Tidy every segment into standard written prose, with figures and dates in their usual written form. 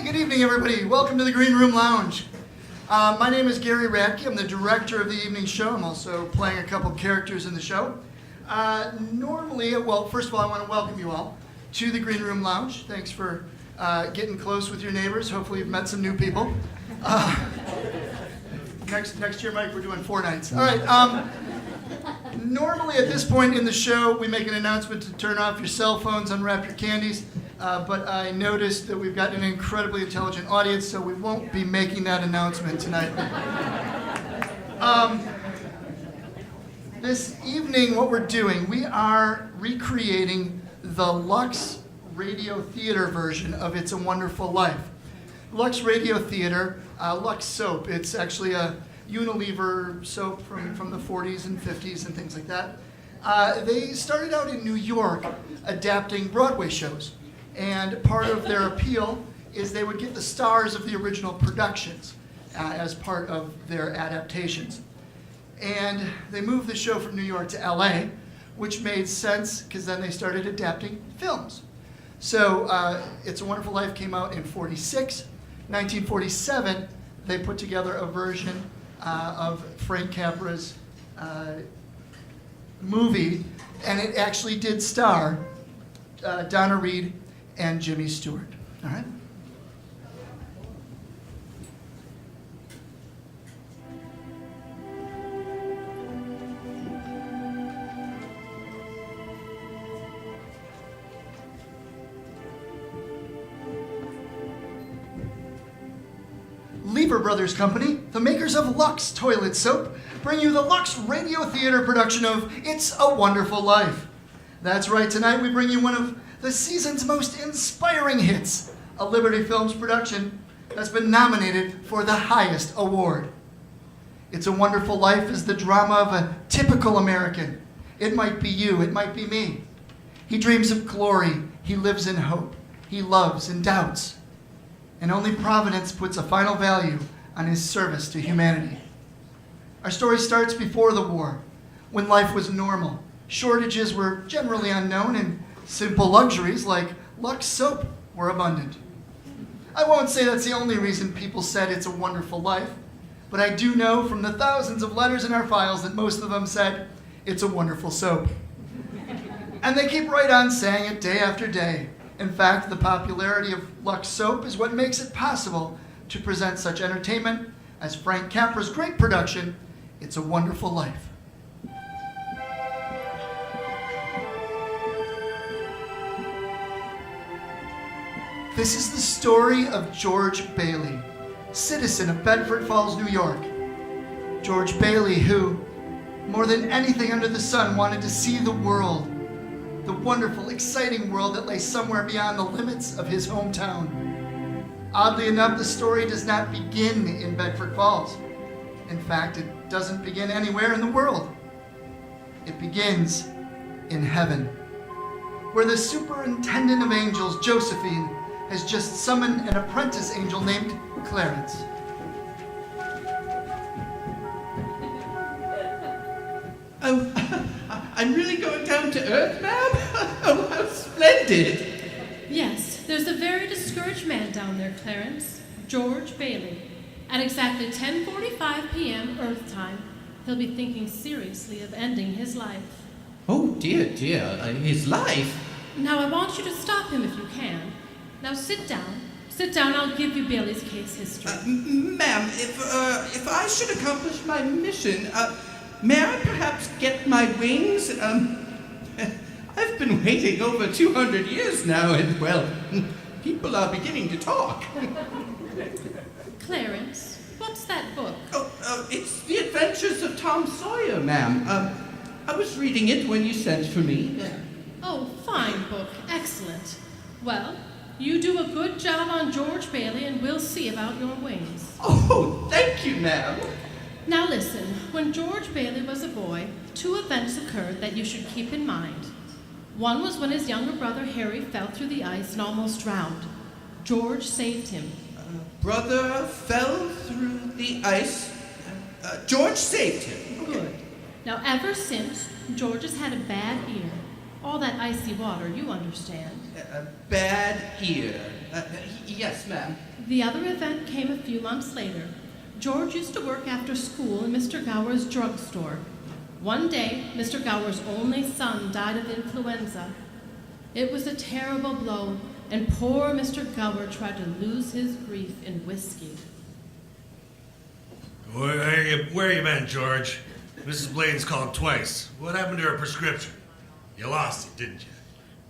Good evening, everybody. Welcome to the Green Room Lounge. My name is Gary Radke. I'm the director of the evening show. I'm also playing a couple characters in the show. Normally, well, first of all, I want to welcome you all to the Green Room Lounge. Thanks for getting close with your neighbors. Hopefully you've met some new people. Next year, Mike, we're doing 4 nights. All right. Normally at this point in the show, we make an announcement to turn off your cell phones, unwrap your candies. But I noticed that we've got an incredibly intelligent audience, so we won't be making that announcement tonight. This evening, what we're doing, we are recreating the Lux Radio Theatre version of It's a Wonderful Life. Lux Radio Theatre, Lux soap, it's actually a Unilever soap from the 40s and 50s and things like that. They started out in New York adapting Broadway shows. And part of their appeal is they would get the stars of the original productions as part of their adaptations. And they moved the show from New York to LA, which made sense because then they started adapting films. So It's a Wonderful Life came out in 1946. 1947, they put together a version of Frank Capra's movie, and it actually did star Donna Reed and Jimmy Stewart. All right? Lever Brothers Company, the makers of Lux Toilet Soap, bring you the Lux Radio Theatre production of It's a Wonderful Life. That's right, tonight we bring you one of the season's most inspiring hits, a Liberty Films production that's been nominated for the highest award. It's a Wonderful Life is the drama of a typical American. It might be you, it might be me. He dreams of glory, he lives in hope, he loves and doubts. And only Providence puts a final value on his service to humanity. Our story starts before the war, when life was normal. Shortages were generally unknown, and simple luxuries like Lux soap were abundant. I won't say that's the only reason people said it's a wonderful life, but I do know from the thousands of letters in our files that most of them said, it's a wonderful soap. And they keep right on saying it day after day. In fact, the popularity of Lux soap is what makes it possible to present such entertainment as Frank Capra's great production, It's a Wonderful Life. This is the story of George Bailey, citizen of Bedford Falls, New York. George Bailey, who, more than anything under the sun, wanted to see the world, the wonderful, exciting world that lay somewhere beyond the limits of his hometown. Oddly enough, the story does not begin in Bedford Falls. In fact, it doesn't begin anywhere in the world. It begins in heaven, where the superintendent of angels, Josephine, has just summoned an apprentice angel named Clarence. Oh, I'm really going down to Earth, ma'am? Oh, how splendid! Yes, there's a very discouraged man down there, Clarence. George Bailey. At exactly 10:45 p.m. Earth time, he'll be thinking seriously of ending his life. Oh, dear, his life? Now, I want you to stop him if you can. Now, sit down. Sit down, I'll give you Bailey's case history. Ma'am, if I should accomplish my mission, may I perhaps get my wings? I've been waiting over 200 years now, and, well, people are beginning to talk. Clarence, what's that book? It's The Adventures of Tom Sawyer, ma'am. I was reading it when you sent for me. Oh, fine book. Excellent. Well, you do a good job on George Bailey, and we'll see about your wings. Oh, thank you, ma'am. Now listen, when George Bailey was a boy, 2 events occurred that you should keep in mind. One was when his younger brother Harry fell through the ice and almost drowned. George saved him. Brother fell through the ice. George saved him. Good. Now ever since, George has had a bad ear. All that icy water, you understand. A bad ear. Yes, ma'am. The other event came a few months later. George used to work after school in Mr. Gower's drugstore. One day, Mr. Gower's only son died of influenza. It was a terrible blow, and poor Mr. Gower tried to lose his grief in whiskey. Where you been, George? Mrs. Blaine's called twice. What happened to her prescription? You lost it, didn't you?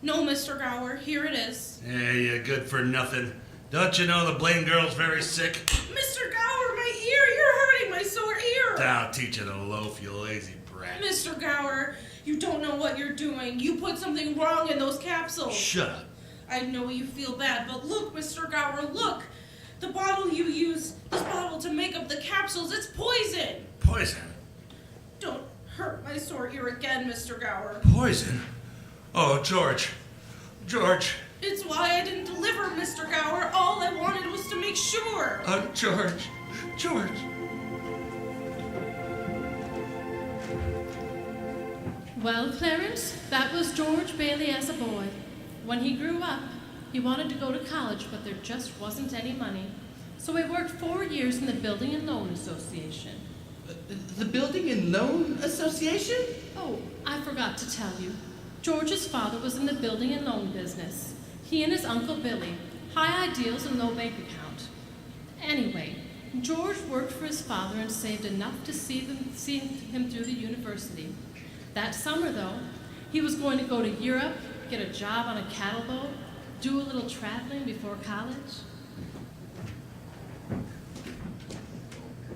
No, Mr. Gower, here it is. Yeah, you good for nothing. Don't you know the Blaine girl's very sick? Mr. Gower, my ear, you're hurting my sore ear. I'll teach you to loaf, you lazy brat. Mr. Gower, you don't know what you're doing. You put something wrong in those capsules. Shut up. I know you feel bad, but look, Mr. Gower, look. The bottle you use, this bottle to make up the capsules, it's poison. Poison? Don't hurt my sore ear again, Mr. Gower. Poison? Oh, George. George. It's why I didn't deliver, Mr. Gower. All I wanted was to make sure. George. George. Well, Clarence, that was George Bailey as a boy. When he grew up, he wanted to go to college, but there just wasn't any money. So he worked 4 years in the Building and Loan Association. The Building and Loan Association? Oh, I forgot to tell you. George's father was in the building and loan business. He and his Uncle Billy, high ideals and low bank account. Anyway, George worked for his father and saved enough to see him through the university. That summer, though, he was going to go to Europe, get a job on a cattle boat, do a little traveling before college.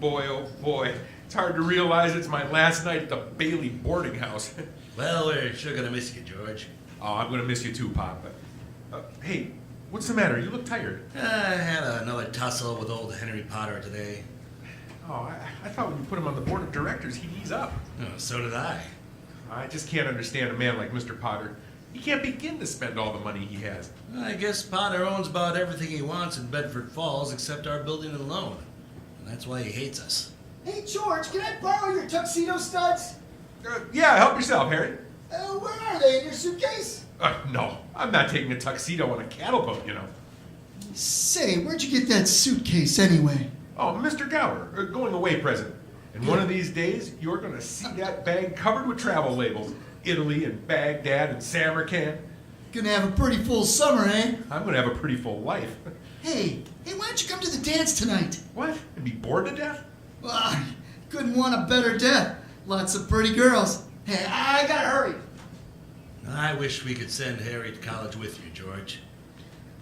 Boy, oh boy, it's hard to realize it's my last night at the Bailey boarding house. Well, we're sure gonna miss you, George. Oh, I'm gonna miss you too, Pop. Hey, what's the matter? You look tired. I had another tussle with old Henry Potter today. Oh, I thought when you put him on the board of directors, he'd ease up. Oh, so did I. I just can't understand a man like Mr. Potter. He can't begin to spend all the money he has. I guess Potter owns about everything he wants in Bedford Falls except our building and loan. And that's why he hates us. Hey, George, can I borrow your tuxedo studs? Yeah, help yourself, Harry. Where are they? In your suitcase? No, I'm not taking a tuxedo on a cattle boat, you know. Say, where'd you get that suitcase anyway? Oh, Mr. Gower, a going away present. And one of these days, you're going to see that bag covered with travel labels. Italy and Baghdad and Samarkand. Gonna have a pretty full summer, eh? I'm going to have a pretty full life. Hey, why don't you come to the dance tonight? What? And be bored to death? Well, I couldn't want a better death. Lots of pretty girls. Hey, I gotta hurry. I wish we could send Harry to college with you, George.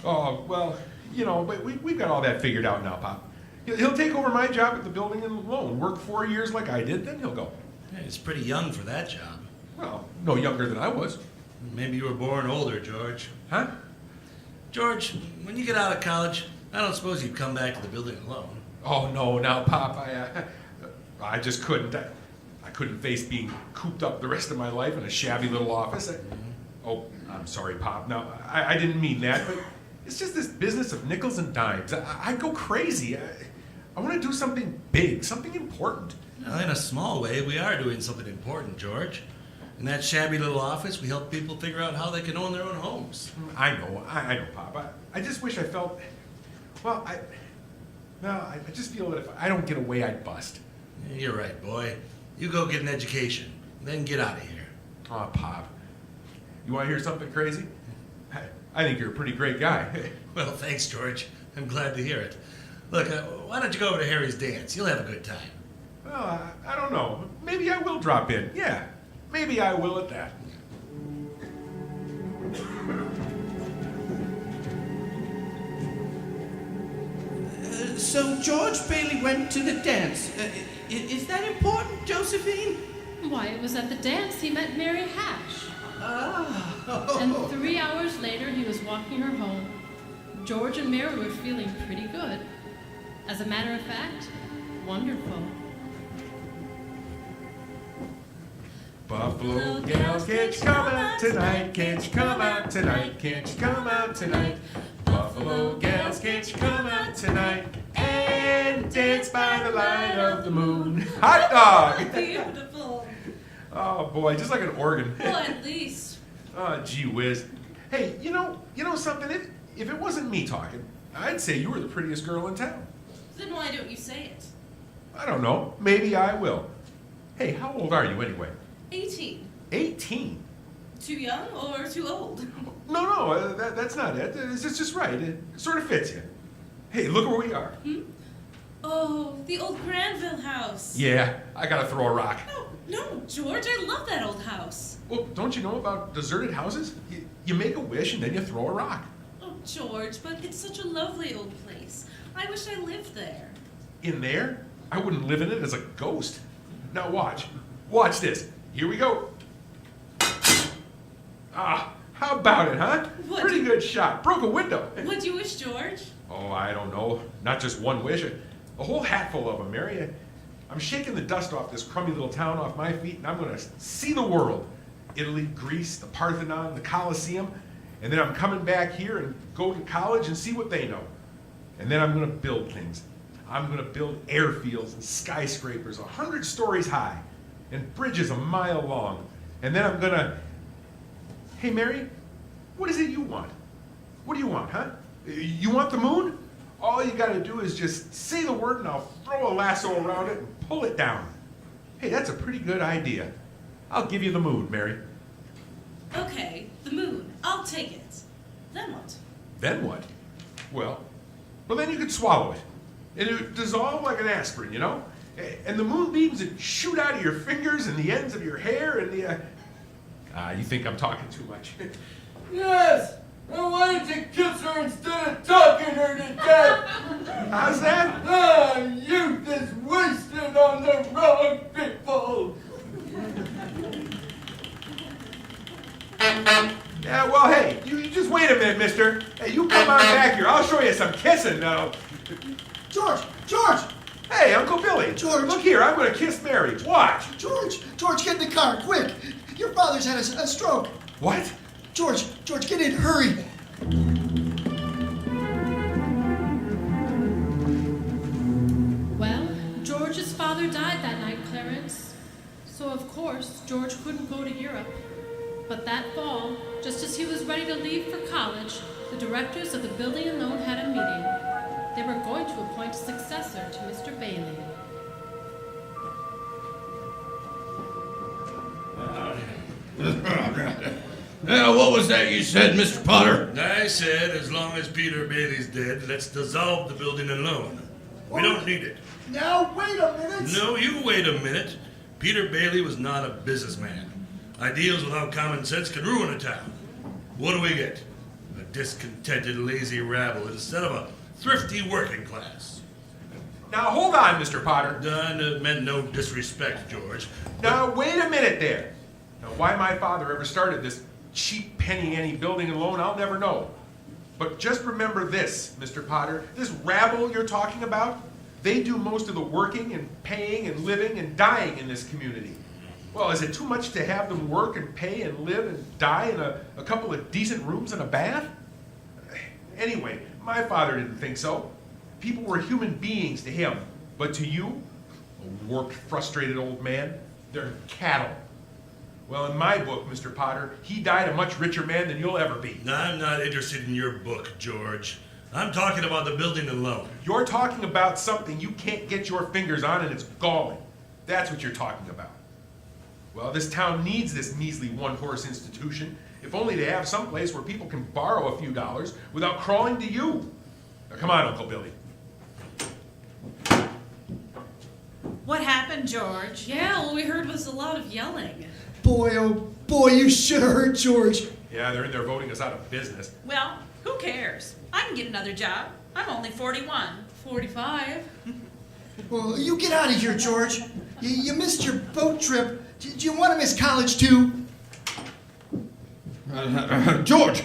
Oh, well, you know, but we've got all that figured out now, Pop. He'll take over my job at the building and loan, work 4 years like I did, then he'll go. Yeah, he's pretty young for that job. Well, no younger than I was. Maybe you were born older, George. Huh? George, when you get out of college, I don't suppose you'd come back to the building and loan. Oh, no, now, Pop, I just couldn't. I couldn't face being cooped up the rest of my life in a shabby little office. Oh, I'm sorry, Pop. No, I didn't mean that, but it's just this business of nickels and dimes. I'd go crazy. I want to do something big, something important. Well, in a small way, we are doing something important, George. In that shabby little office, we help people figure out how they can own their own homes. I know, Pop. I just wish I felt, well, I just feel that if I don't get away, I'd bust. Yeah, you're right, boy. You go get an education, then get out of here. Oh, Pop. You want to hear something crazy? I think you're a pretty great guy. Well, thanks, George. I'm glad to hear it. Look, why don't you go over to Harry's dance? You'll have a good time. Well, I don't know. Maybe I will drop in. Yeah, maybe I will at that. So George Bailey went to the dance. Is that important, Josephine? Why, it was at the dance he met Mary Hatch. Oh. And 3 hours later, he was walking her home. George and Mary were feeling pretty good. As a matter of fact, wonderful. Buffalo gals, can't you come out tonight? Can't you come out tonight? Can't you come out tonight? Buffalo gals, can't you come out tonight? And dance by the light of the moon. Hot dog! Beautiful. Oh boy, just like an organ. Well, at least. Oh, gee whiz. Hey, you know something? if it wasn't me talking, I'd say you were the prettiest girl in town. Then why don't you say it? I don't know. Maybe I will. Hey, how old are you anyway? 18. 18? Too young or too old? No, that's not it. It's just right. It sort of fits you. Hey, look where we are. Oh, the old Granville house. Yeah, I gotta throw a rock. No, George, I love that old house. Well, don't you know about deserted houses? You make a wish and then you throw a rock. Oh, George, but it's such a lovely old place. I wish I lived there. In there? I wouldn't live in it as a ghost. Now watch. Watch this. Here we go. Ah, how about it, huh? What? Pretty good shot. Broke a window. What do you wish, George? Oh, I don't know. Not just one wish. A whole hatful of them, Mary. I'm shaking the dust off this crummy little town off my feet, and I'm going to see the world. Italy, Greece, the Parthenon, the Colosseum. And then I'm coming back here and go to college and see what they know. And then I'm going to build things. I'm going to build airfields and skyscrapers 100 stories high and bridges a mile long. And then I'm going to... Hey, Mary, what is it you want? What do you want, huh? You want the moon? All you got to do is just say the word and I'll throw a lasso around it and pull it down. Hey, that's a pretty good idea. I'll give you the moon, Mary. Okay, the moon. I'll take it. Then what? Then what? Well, then you could swallow it. And it would dissolve like an aspirin, you know? And the moonbeams would shoot out of your fingers and the ends of your hair and the... you think I'm talking too much. Yes! And why don't you kiss her instead of talking her to death? How's that? Youth is wasted on the wrong people! Yeah, well, hey, you just wait a minute, mister. Hey, you come on back here. I'll show you some kissing. George! Hey, Uncle Billy. George. Look here, I'm going to kiss Mary. Watch. George, get in the car, quick! Your father's had a stroke. What? George, get in, hurry! Well, George's father died that night, Clarence. So, of course, George couldn't go to Europe. But that fall, just as he was ready to leave for college, the directors of the building and loan had a meeting. They were going to appoint a successor to Mr. Bailey. What was that you said, Mr. Potter? I said, as long as Peter Bailey's dead, let's dissolve the building and loan. We don't need it. Now, wait a minute! No, you wait a minute. Peter Bailey was not a businessman. Ideas without common sense can ruin a town. What do we get? A discontented, lazy rabble instead of a thrifty working class. Now, hold on, Mr. Potter. It meant no disrespect, George. Now, wait a minute there. Now, why my father ever started this cheap penny-ante building and loan, I'll never know. But just remember this, Mr. Potter. This rabble you're talking about, they do most of the working and paying and living and dying in this community. Well, is it too much to have them work and pay and live and die in a couple of decent rooms and a bath? Anyway, my father didn't think so. People were human beings to him. But to you, a warped, frustrated old man, they're cattle. Well, in my book, Mr. Potter, he died a much richer man than you'll ever be. I'm not interested in your book, George. I'm talking about the building and loan. You're talking about something you can't get your fingers on, and it's galling. That's what you're talking about. Well, this town needs this measly one-horse institution, if only to have some place where people can borrow a few dollars without crawling to you. Now, come on, Uncle Billy. What happened, George? Yeah, all we heard was a lot of yelling. Boy, oh boy, you should have heard George. Yeah, they're in there voting us out of business. Well, who cares? I can get another job. I'm only 41. 45. Well, you get out of here, George. You missed your boat trip. Do you want to miss college, too? George,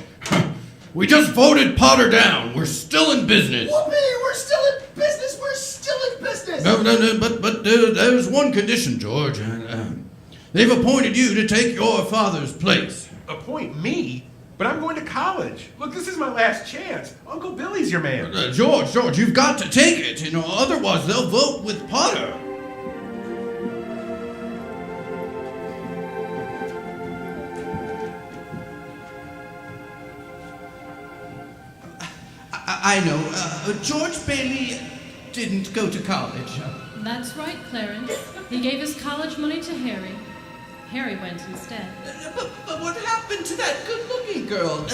we just voted Potter down. We're still in business. Whoopee! We're still in business! We're still in business! No, but there's one condition, George. They've appointed you to take your father's place. Appoint me? But I'm going to college. Look, this is my last chance. Uncle Billy's your man. George, you've got to take it. Otherwise they'll vote with Potter. I know. George Bailey didn't go to college. That's right, Clarence. He gave his college money to Harry. Harry went instead. But what happened to that good-looking girl?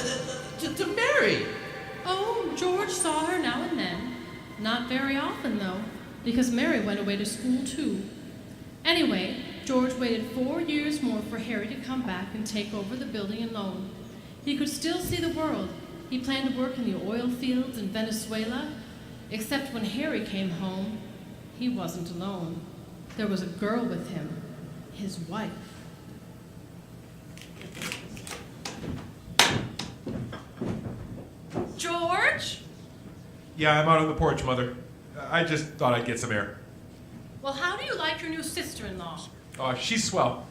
To Mary? Oh, George saw her now and then. Not very often, though, because Mary went away to school, too. Anyway, George waited 4 years more for Harry to come back and take over the building alone. He could still see the world. He planned to work in the oil fields in Venezuela, except when Harry came home, he wasn't alone. There was a girl with him, his wife. George? Yeah, I'm out on the porch, Mother. I just thought I'd get some air. Well, how do you like your new sister-in-law? Oh, she's swell.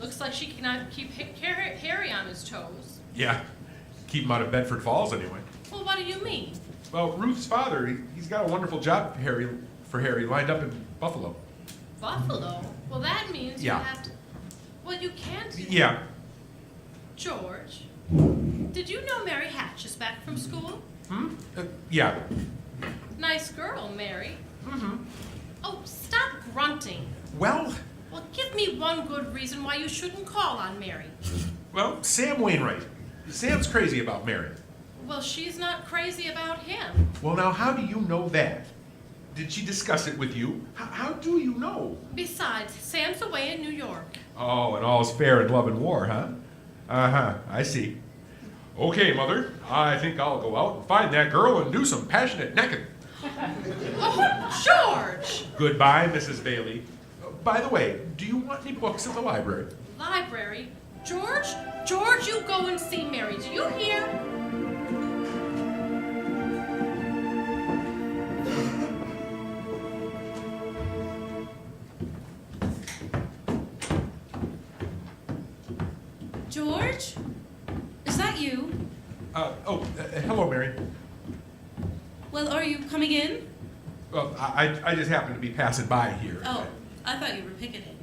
Looks like she cannot keep Harry on his toes. Yeah, keep him out of Bedford Falls anyway. Well, what do you mean? Well, Ruth's father, he's got a wonderful job for Harry lined up in Buffalo. Buffalo? Well, that means Yeah. you have to... Well, you can't... Yeah. George, did you know Mary Hatch is back from school? Yeah. Nice girl, Mary. Mm-hmm. Oh, stop grunting. Well, Give me one good reason why you shouldn't call on Mary. Sam Wainwright. Sam's crazy about Mary. Well, she's not crazy about him. Well, now, how do you know that? Did she discuss it with you? How do you know? Besides, Sam's away in New York. Oh, and all's fair in love and war, huh? Uh-huh, I see. Okay, Mother, I think I'll go out and find that girl and do some passionate necking. Oh, George! Goodbye, Mrs. Bailey. By the way, do you want any books at the library? Library? George? George, you go and see Mary. Do you hear? George? Is that you? Hello, Mary. Well, are you coming in? Well, I just happened to be passing by here. Oh, I thought you were picketing.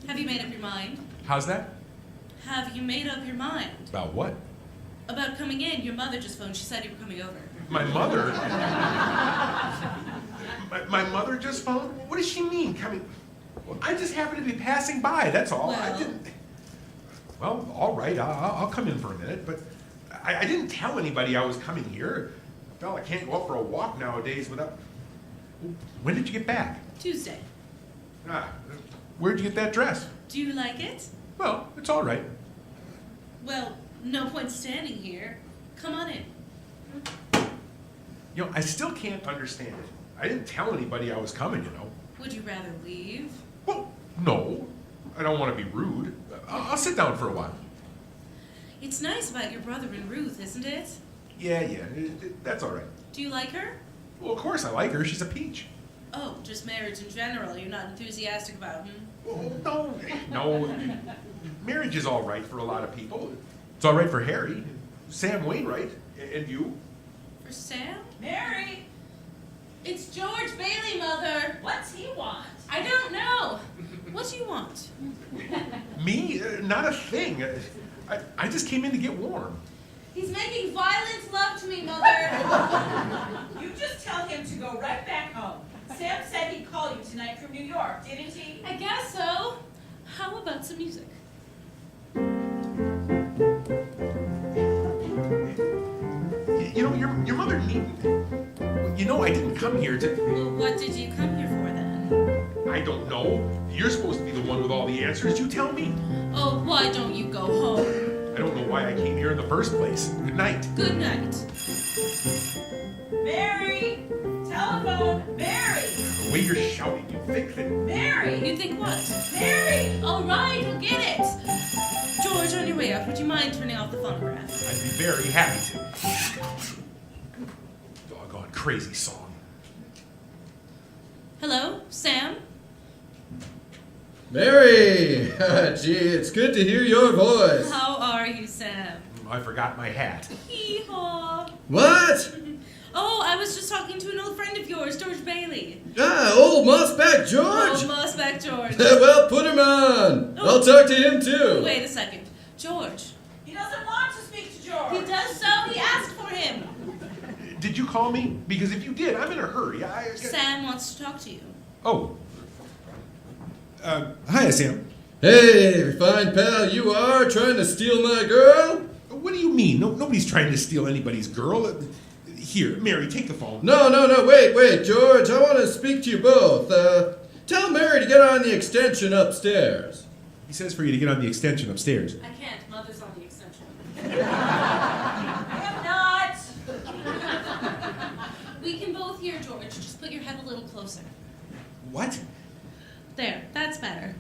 Have you made up your mind? How's that? Have you made up your mind? About what? About coming in. Your mother just phoned. She said you were coming over. My mother? my mother just phoned? What does she mean, coming? Well, I just happened to be passing by, that's all. Well, I didn't... Well, all right, I'll come in for a minute, but I didn't tell anybody I was coming here. A fella can't go out for a walk nowadays without... When did you get back? Tuesday. Where'd you get that dress? Do you like it? Well, it's all right. Well, no point standing here. Come on in. You know, I still can't understand it. I didn't tell anybody I was coming, you know. Would you rather leave? Well, no. I don't want to be rude. I'll sit down for a while. It's nice about your brother and Ruth, isn't it? Yeah, that's all right. Do you like her? Well, of course I like her. She's a peach. Oh, just marriage in general. You're not enthusiastic about, Oh, no. Marriage is all right for a lot of people. It's all right for Harry, Sam Wainwright, and you. For Sam? Mary! It's George Bailey, Mother. What's he want? I don't know. What do you want? Me? Not a thing. I just came in to get warm. He's making violent love to me, Mother. You just tell him to go right back home. Sam said he'd call you tonight from New York, didn't he? I guess so. How about some music? You know, your mother needn't. You know, I didn't come here to... Well, what did you come here for then? I don't know. You're supposed to be the one with all the answers. You tell me. Oh, why don't you go home? I don't know why I came here in the first place. Good night. Good night. Mary! Telephone! Mary! The way you're shouting, you think that... Mary! You think what? Mary! All right, we'll get it. George, on your way up, would you mind turning off the phonograph? I'd be very happy to. Doggone crazy song. Hello, Sam? Mary! Gee, it's good to hear your voice. How are you, Sam? I forgot my hat. Hee-haw. What? Oh, I was just talking to an old friend of yours, George Bailey. Old Mossback George? Oh, Mossback George. Well, put him on. I'll talk to him, too. Wait a second. George. He doesn't want to speak to George. He does so. He asked for him. did you call me? Because if you did, I'm in a hurry. Sam wants to talk to you. Oh. Hi, Sam. Hey, fine pal, you are trying to steal my girl? What do you mean? Nobody's trying to steal anybody's girl. Here, Mary, take the phone. No, wait, George. I want to speak to you both. Tell Mary to get on the extension upstairs. He says for you to get on the extension upstairs. I can't. Mother's on the extension. I am not. We can both hear George. Just put your head a little closer. What? There. That's better.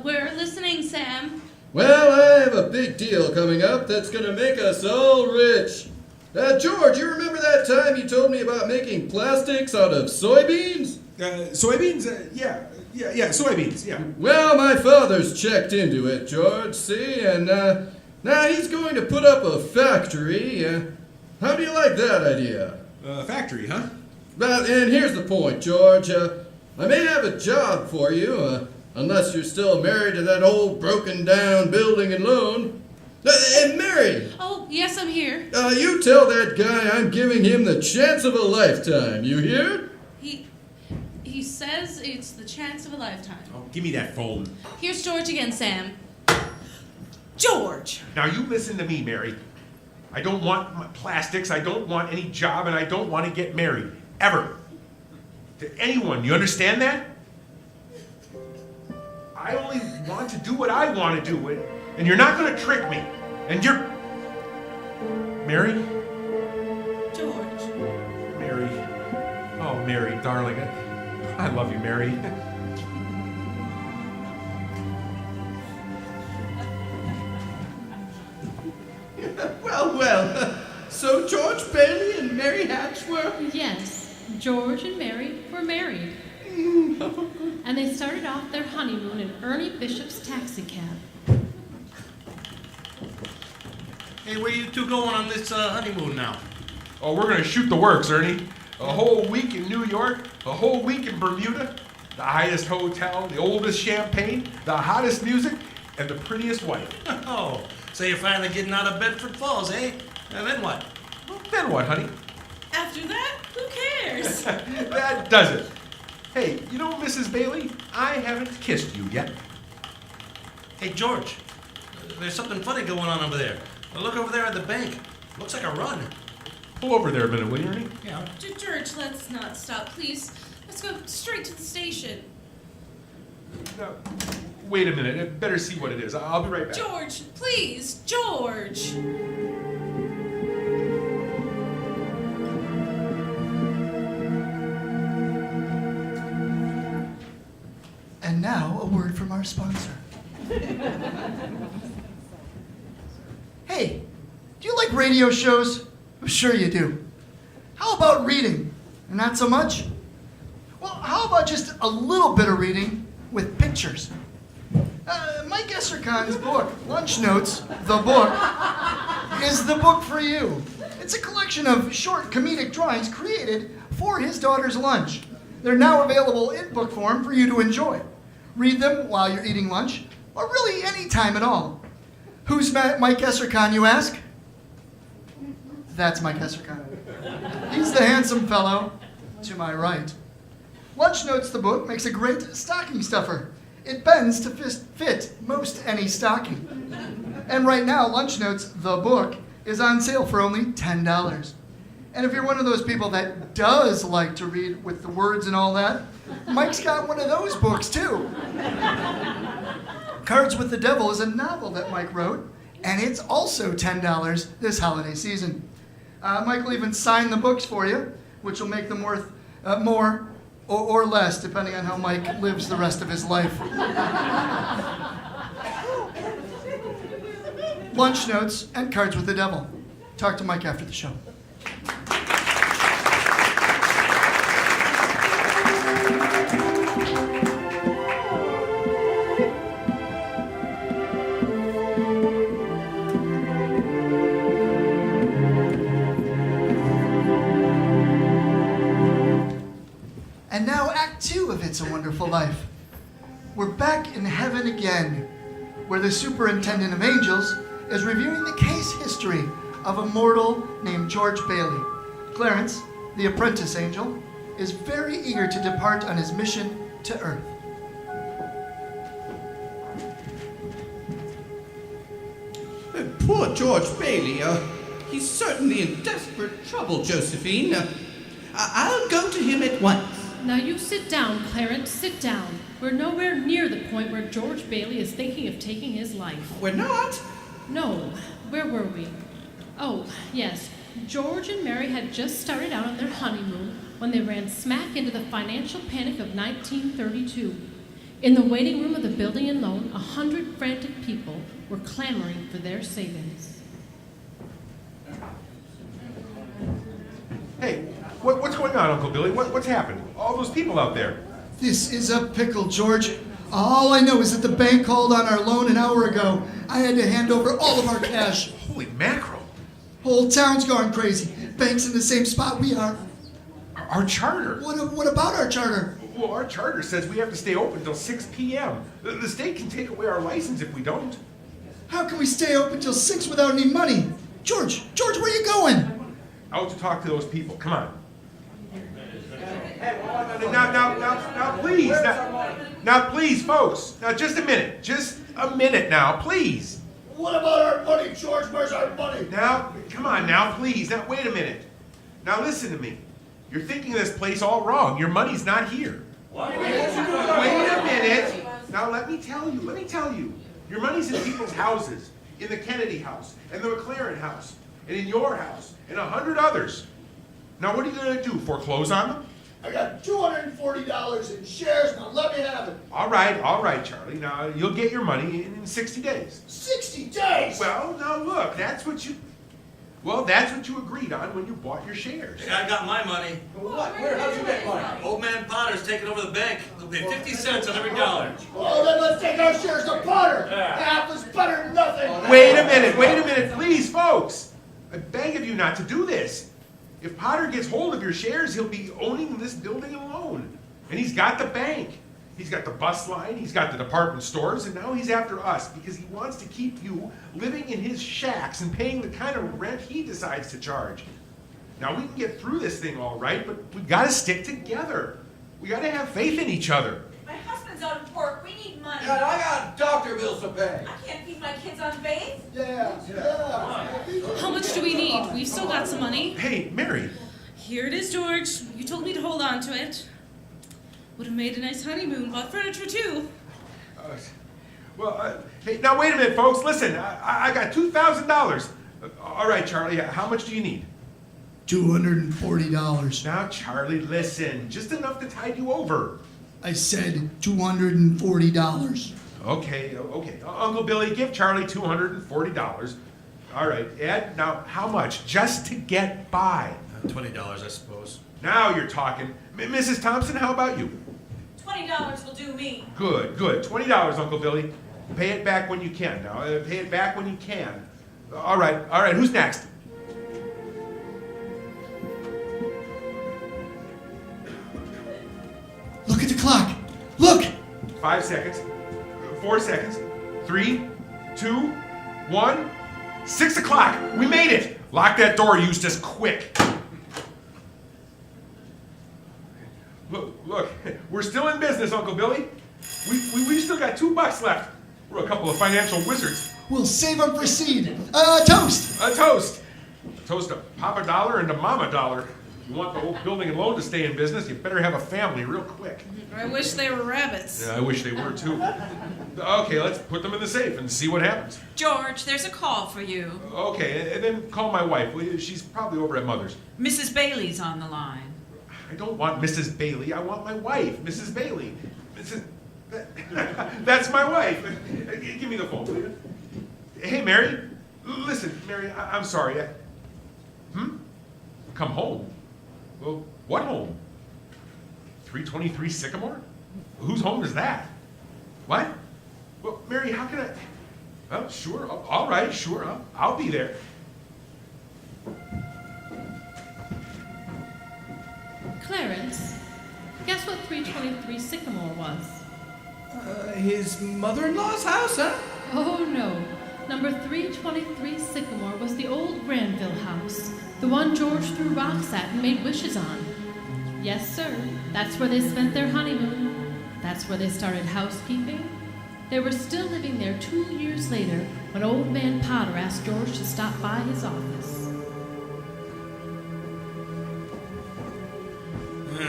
We're listening, Sam. Well, I have a big deal coming up that's going to make us all rich. George, you remember that time you told me about making plastics out of soybeans? Soybeans? Yeah, soybeans, yeah. Well, my father's checked into it, George, see? And now he's going to put up a factory. How do you like that idea? Factory, huh? And here's the point, George. I may have a job for you, unless you're still married to that old broken-down building and loan. And Mary! Oh, yes, I'm here. You tell that guy I'm giving him the chance of a lifetime, you hear? He says it's the chance of a lifetime. Oh, give me that phone. Here's George again, Sam. George! Now you listen to me, Mary. I don't want my plastics, I don't want any job, and I don't want to get married. Ever. To anyone, you understand that? I only want to do what I want to do, and you're not going to trick me. And you're... Mary? George. Mary. Oh, Mary, darling. I love you, Mary. Well. So George Bailey and Mary Hatch were... Yes, George and Mary were married. And they started off their honeymoon in Ernie Bishop's taxicab. Hey, where you two going on this honeymoon now? Oh, we're going to shoot the works, Ernie. A whole week in New York, a whole week in Bermuda, the highest hotel, the oldest champagne, the hottest music, and the prettiest wife. Oh, so you're finally getting out of Bedford Falls, eh? And then what? Well, then what, honey? After that, who cares? That does it. Hey, you know, Mrs. Bailey, I haven't kissed you yet. Hey, George, there's something funny going on over there. Look over there at the bank. Looks like a run. Pull over there a minute, will you, Ernie? Yeah. George, let's not stop, please. Let's go straight to the station. No, wait a minute. I better see what it is. I'll be right back. George, please, George. And now, a word from our sponsor. Hey, do you like radio shows? I'm sure you do. How about reading? Not so much? Well, how about just a little bit of reading with pictures? Mike Eserkaln's book, Lunch Notes, the book, is the book for you. It's a collection of short comedic drawings created for his daughter's lunch. They're now available in book form for you to enjoy. Read them while you're eating lunch, or really any time at all. Who's Mike Eserkaln, you ask? That's Mike Eserkaln. He's the handsome fellow to my right. Lunch Notes, the book, makes a great stocking stuffer. It bends to fit most any stocking. And right now, Lunch Notes, the book, is on sale for only $10. And if you're one of those people that does like to read with the words and all that, Mike's got one of those books too. Cards with the Devil is a novel that Mike wrote, and it's also $10 this holiday season. Mike will even sign the books for you, which will make them worth more or less, depending on how Mike lives the rest of his life. Lunch Notes and Cards with the Devil. Talk to Mike after the show. And now Act 2 of It's a Wonderful Life. We're back in heaven again, where the superintendent of angels is reviewing the case history of a mortal named George Bailey. Clarence, the apprentice angel, is very eager to depart on his mission to Earth. Poor George Bailey. He's certainly in desperate trouble, Josephine. I'll go to him at once. Now you sit down, Clarence, sit down. We're nowhere near the point where George Bailey is thinking of taking his life. We're not? No. Where were we? Oh, yes. George and Mary had just started out on their honeymoon when they ran smack into the financial panic of 1932. In the waiting room of the building and loan, 100 frantic people were clamoring for their savings. Hey, what's going on, Uncle Billy? What's happened? All those people out there. This is a pickle, George. All I know is that the bank called on our loan an hour ago. I had to hand over all of our cash. Holy mackerel. Whole town's gone crazy. Bank's in the same spot we are. Our charter. What about our charter? Well, our charter says we have to stay open till 6 p.m. The state can take away our license if we don't. How can we stay open till 6 without any money? George, where are you going? Out to talk to those people. Come on. Now, please. Now, please, folks. Now, just a minute. Just a minute now, please. What about our money, George? Where's our money? Now, come on now, please. Now, wait a minute. Now, listen to me. You're thinking of this place all wrong. Your money's not here. What? Wait a minute. Now, let me tell you. Your money's in people's houses. In the Kennedy house, and the McLaren house, and in your house, and 100 others. Now, what are you going to do? Foreclose on them? I got $240 in shares. Now let me have it. All right, Charlie. Now, you'll get your money in 60 days. 60 days? Well, now look, that's what you agreed on when you bought your shares. Hey, I got my money. What? Where? How'd you get money? Old man Potter's taking over the bank. He'll pay 50 cents on every dollar. Well, then let's take our shares to Potter. Half is better than nothing. Wait a minute, please, folks. I beg of you not to do this. If Potter gets hold of your shares, he'll be owning this building alone. And he's got the bank. He's got the bus line, he's got the department stores, and now he's after us because he wants to keep you living in his shacks and paying the kind of rent he decides to charge. Now, we can get through this thing all right, but we've got to stick together. We got to have faith in each other. My husband's out of work. We need money. And I got doctor bills to pay. I can't feed my kids on faith. Yeah. How much do we need? We've still got some money. Hey, Mary. Here it is, George. You told me to hold on to it. Would have made a nice honeymoon. Bought furniture, too. Hey, now wait a minute, folks. Listen, I got $2,000. All right, Charlie, how much do you need? $240. Now, Charlie, listen. Just enough to tide you over. I said $240. Okay. Uncle Billy, give Charlie $240. All right, Ed, now how much? Just to get by. $20, I suppose. Now you're talking. Mrs. Thompson, how about you? $20 will do me. Good. $20, Uncle Billy. Pay it back when you can. Now, pay it back when you can. All right, who's next? Look at the clock. Look! 5 seconds. 4 seconds. 3, 2, 1. 6 o'clock. We made it. Lock that door, Eustace, quick. Look, we're still in business, Uncle Billy. We still got $2 left. We're a couple of financial wizards. We'll save them for seed. Toast! A toast. A toast to Papa Dollar and to Mama Dollar. If you want the whole building and loan to stay in business, you better have a family real quick. I wish they were rabbits. Yeah, I wish they were too. Okay, let's put them in the safe and see what happens. George, there's a call for you. Okay, and then call my wife. She's probably over at Mother's. Mrs. Bailey's on the line. I don't want Mrs. Bailey. I want my wife, Mrs. Bailey. That's my wife. Give me the phone, will you? Hey, Mary. Listen, Mary, I'm sorry. Come home? Well, what home? 323 Sycamore? Whose home is that? What? Well, Mary, how can I... Well, sure. All right, sure. I'll be there. Clarence, guess what 323 Sycamore was? His mother-in-law's house, huh? Oh, no. Number 323 Sycamore was the old Granville house, the one George threw rocks at and made wishes on. Yes, sir, that's where they spent their honeymoon. That's where they started housekeeping. They were still living there 2 years later when old man Potter asked George to stop by his office.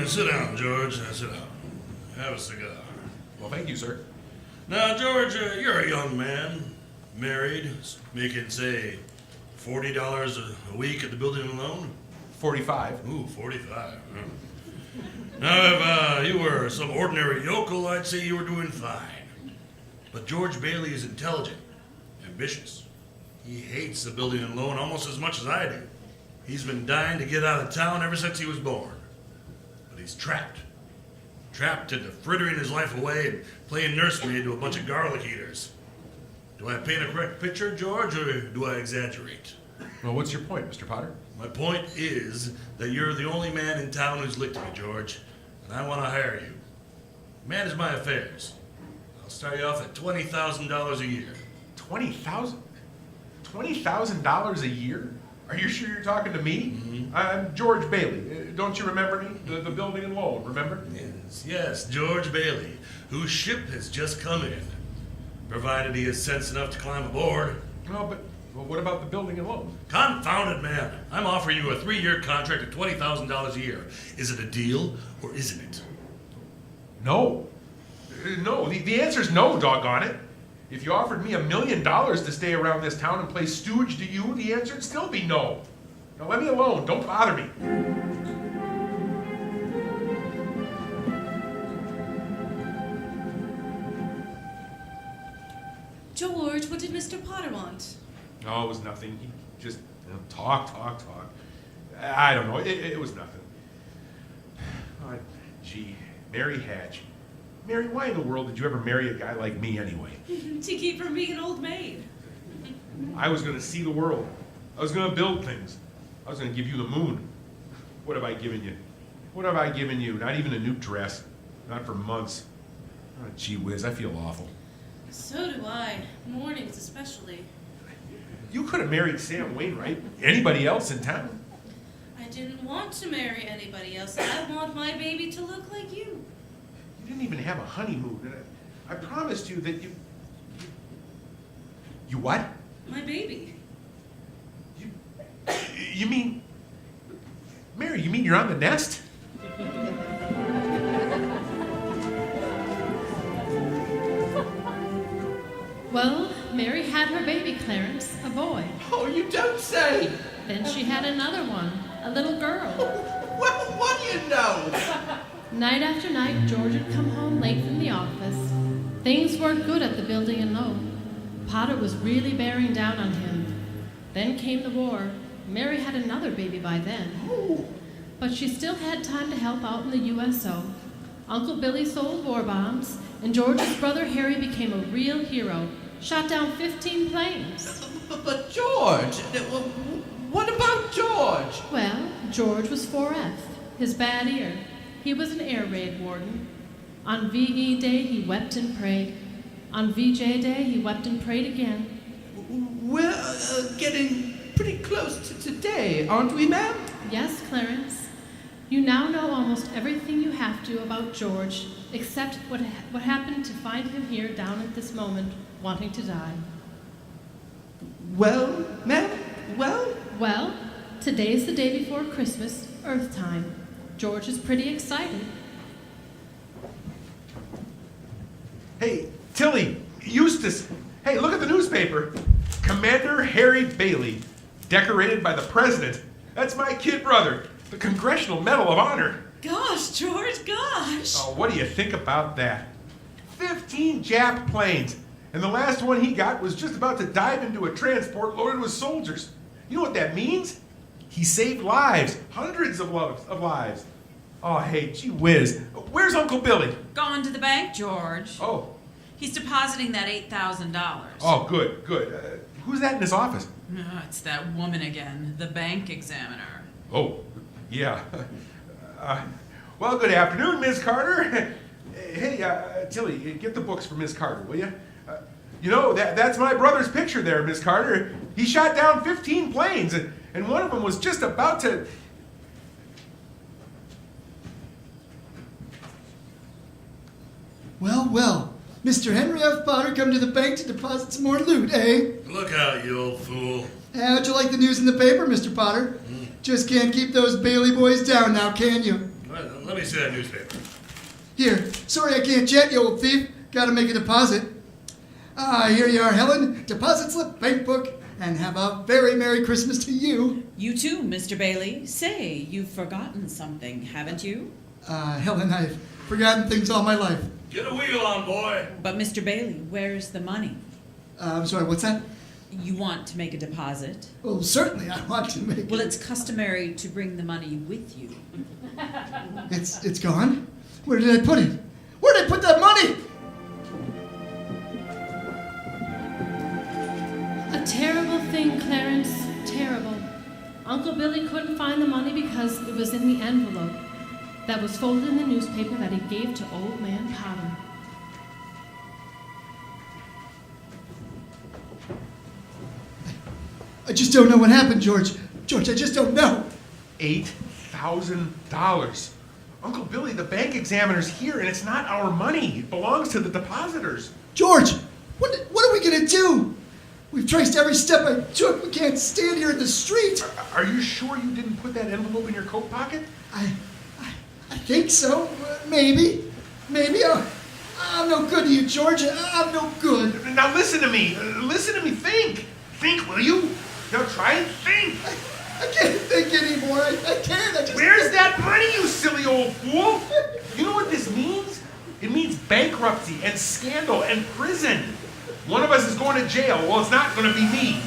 Sit down, George. Sit down. Have a cigar. Well, thank you, sir. Now, George, you're a young man, married, making, say, $40 a week at the building alone? 45. Ooh, 45. Huh. Now, if you were some ordinary yokel, I'd say you were doing fine. But George Bailey is intelligent, ambitious. He hates the building and loan almost as much as I do. He's been dying to get out of town ever since he was born. But he's trapped. Trapped into frittering his life away and playing nursemaid to a bunch of garlic eaters. Do I paint a correct picture, George, or do I exaggerate? Well, what's your point, Mr. Potter? My point is that you're the only man in town who's licked me, George, and I want to hire you. Manage my affairs. I'll start you off at $20,000 a year. $20,000? $20,000 a year? Are you sure you're talking to me? Mm-hmm. I'm George Bailey. Don't you remember me? The building and loan, remember? Yes, George Bailey, whose ship has just come in. Provided he has sense enough to climb aboard. No, but what about the building and loan? Confounded man. I'm offering you a 3-year contract at $20,000 a year. Is it a deal or isn't it? No. No, the answer's no, doggone it. If you offered me $1 million to stay around this town and play stooge to you, the answer'd still be no. Now let me alone. Don't bother me. George, what did Mr. Potter want? No, it was nothing. He just talk. I don't know. It was nothing. Oh, gee, Mary Hatch. Mary, why in the world did you ever marry a guy like me anyway? To keep from being an old maid. I was going to see the world. I was going to build things. I was going to give you the moon. What have I given you? What have I given you? Not even a new dress. Not for months. Oh, gee whiz, I feel awful. So do I. Mornings especially. You could have married Sam Wainwright. Anybody else in town. I didn't want to marry anybody else. I want my baby to look like you. You didn't even have a honeymoon. And I promised you that You what? My baby. You mean... Mary, you mean you're on the nest? Well, Mary had her baby, Clarence, a boy. Oh, you don't say! Then she had another one, a little girl. Well, what do you know? Night after night, George would come home late from the office. Things weren't good at the building and loan. Potter was really bearing down on him. Then came the war. Mary had another baby by then. But she still had time to help out in the USO. Uncle Billy sold war bombs, and George's brother Harry became a real hero. Shot down 15 planes. But George, what about George? Well, George was 4F, his bad ear. He was an air raid warden. On VE Day, he wept and prayed. On VJ Day, he wept and prayed again. We're getting pretty close to today, aren't we, ma'am? Yes, Clarence. You now know almost everything you have to about George, except what happened to find him here down at this moment, wanting to die. Well, ma'am? Well? Well, today's the day before Christmas, Earth time. George is pretty excited. Hey, Tilly, Eustace, hey, look at the newspaper. Commander Harry Bailey, decorated by the president. That's my kid brother, the Congressional Medal of Honor. Gosh, George, gosh. Oh, what do you think about that? 15 Jap planes, and the last one he got was just about to dive into a transport loaded with soldiers. You know what that means? He saved lives, hundreds of lives. Oh, hey, gee whiz. Where's Uncle Billy? Gone to the bank, George. Oh. He's depositing that $8,000. Oh, good. Who's that in his office? It's that woman again, the bank examiner. Oh, yeah. Well, good afternoon, Miss Carter. Hey, Tilly, get the books for Miss Carter, will you? You know, that's my brother's picture there, Miss Carter. He shot down 15 planes, and one of them was just about to... Well. Mr. Henry F. Potter come to the bank to deposit some more loot, eh? Look out, you old fool. How'd you like the news in the paper, Mr. Potter? Just can't keep those Bailey boys down now, can you? Well, let me see that newspaper. Here, sorry I can't jet, you old thief. Gotta make a deposit. Here you are, Helen. Deposit slip, bank book, and have a very Merry Christmas to you. You too, Mr. Bailey. Say, you've forgotten something, haven't you? Helen, I've forgotten things all my life. Get a wheel on, boy. But Mr. Bailey, where's the money? I'm sorry, what's that? You want to make a deposit? Well, certainly I want to make Well, it's customary to bring the money with you. It's gone? Where did I put it? Where did I put that money? A terrible thing, Clarence. Terrible. Uncle Billy couldn't find the money because it was in the envelope that was folded in the newspaper that he gave to Old Man Potter. I just don't know what happened, George. George, I just don't know. $8,000. Uncle Billy, the bank examiner's here, and it's not our money. It belongs to the depositors. George, what are we going to do? We've traced every step I took. We can't stand here in the street. Are you sure you didn't put that envelope in your coat pocket? I think so. Maybe. I'm no good to you, George. I'm no good. Now listen to me. Think. Think, will you? Now try and think. I can't think anymore. I can't. Where's that money, you silly old fool? You know what this means? It means bankruptcy and scandal and prison. One of us is going to jail. Well, it's not going to be me.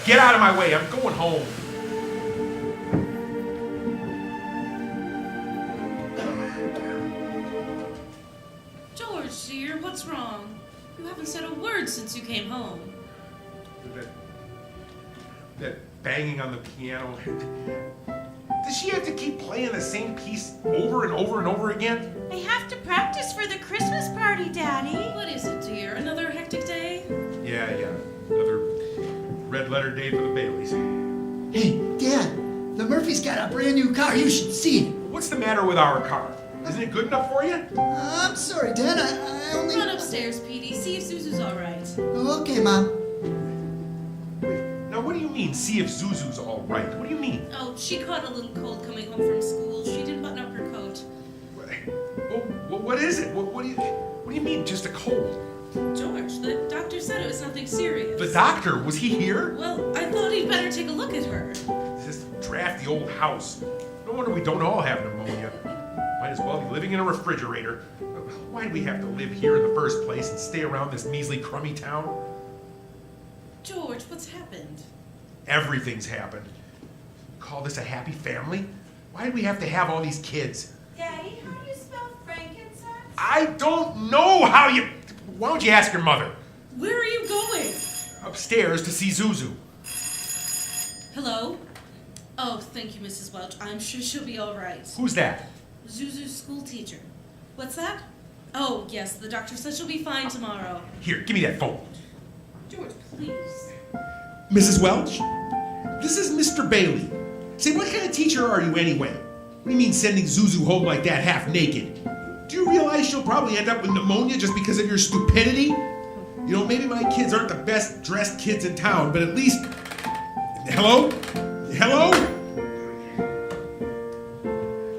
Get out of my way. I'm going home. George, dear, what's wrong? You haven't said a word since you came home. That banging on the piano. Does she have to keep playing the same piece over and over and over again? I have to practice for the Christmas party, Daddy. What is it, dear? Another hectic day? Yeah. Another red letter day for the Baileys. Hey, Dad, the Murphys got a brand new car. You should see it. What's the matter with our car? Isn't it good enough for you? I'm sorry, Dad. I only... Run upstairs, Petey. See if Zuzu's all right. Okay, Mom. Now, what do you mean, see if Zuzu's all right? What do you mean? Oh, she caught a little cold coming home from school. She didn't button up her coat. What is it? What do you mean, just a cold? George, the doctor said it was nothing serious. The doctor? Was he here? Well, I thought he'd better take a look at her. This drafty old house. No wonder we don't all have pneumonia. Might as well be living in a refrigerator. Why do we have to live here in the first place and stay around this measly, crummy town? George, what's happened? Everything's happened. Call this a happy family? Why do we have to have all these kids? Daddy, how do you spell frankincense? I don't know how you... Why don't you ask your mother? Where are you going? Upstairs to see Zuzu. Hello? Oh, thank you, Mrs. Welch. I'm sure she'll be all right. Who's that? Zuzu's school teacher. What's that? Oh, yes, the doctor said she'll be fine tomorrow. Here, give me that phone. George, please. Mrs. Welch? This is Mr. Bailey. Say, what kind of teacher are you anyway? What do you mean sending Zuzu home like that, half naked? Do you realize she'll probably end up with pneumonia just because of your stupidity? You know, maybe my kids aren't the best dressed kids in town, but at least... Hello? Hello?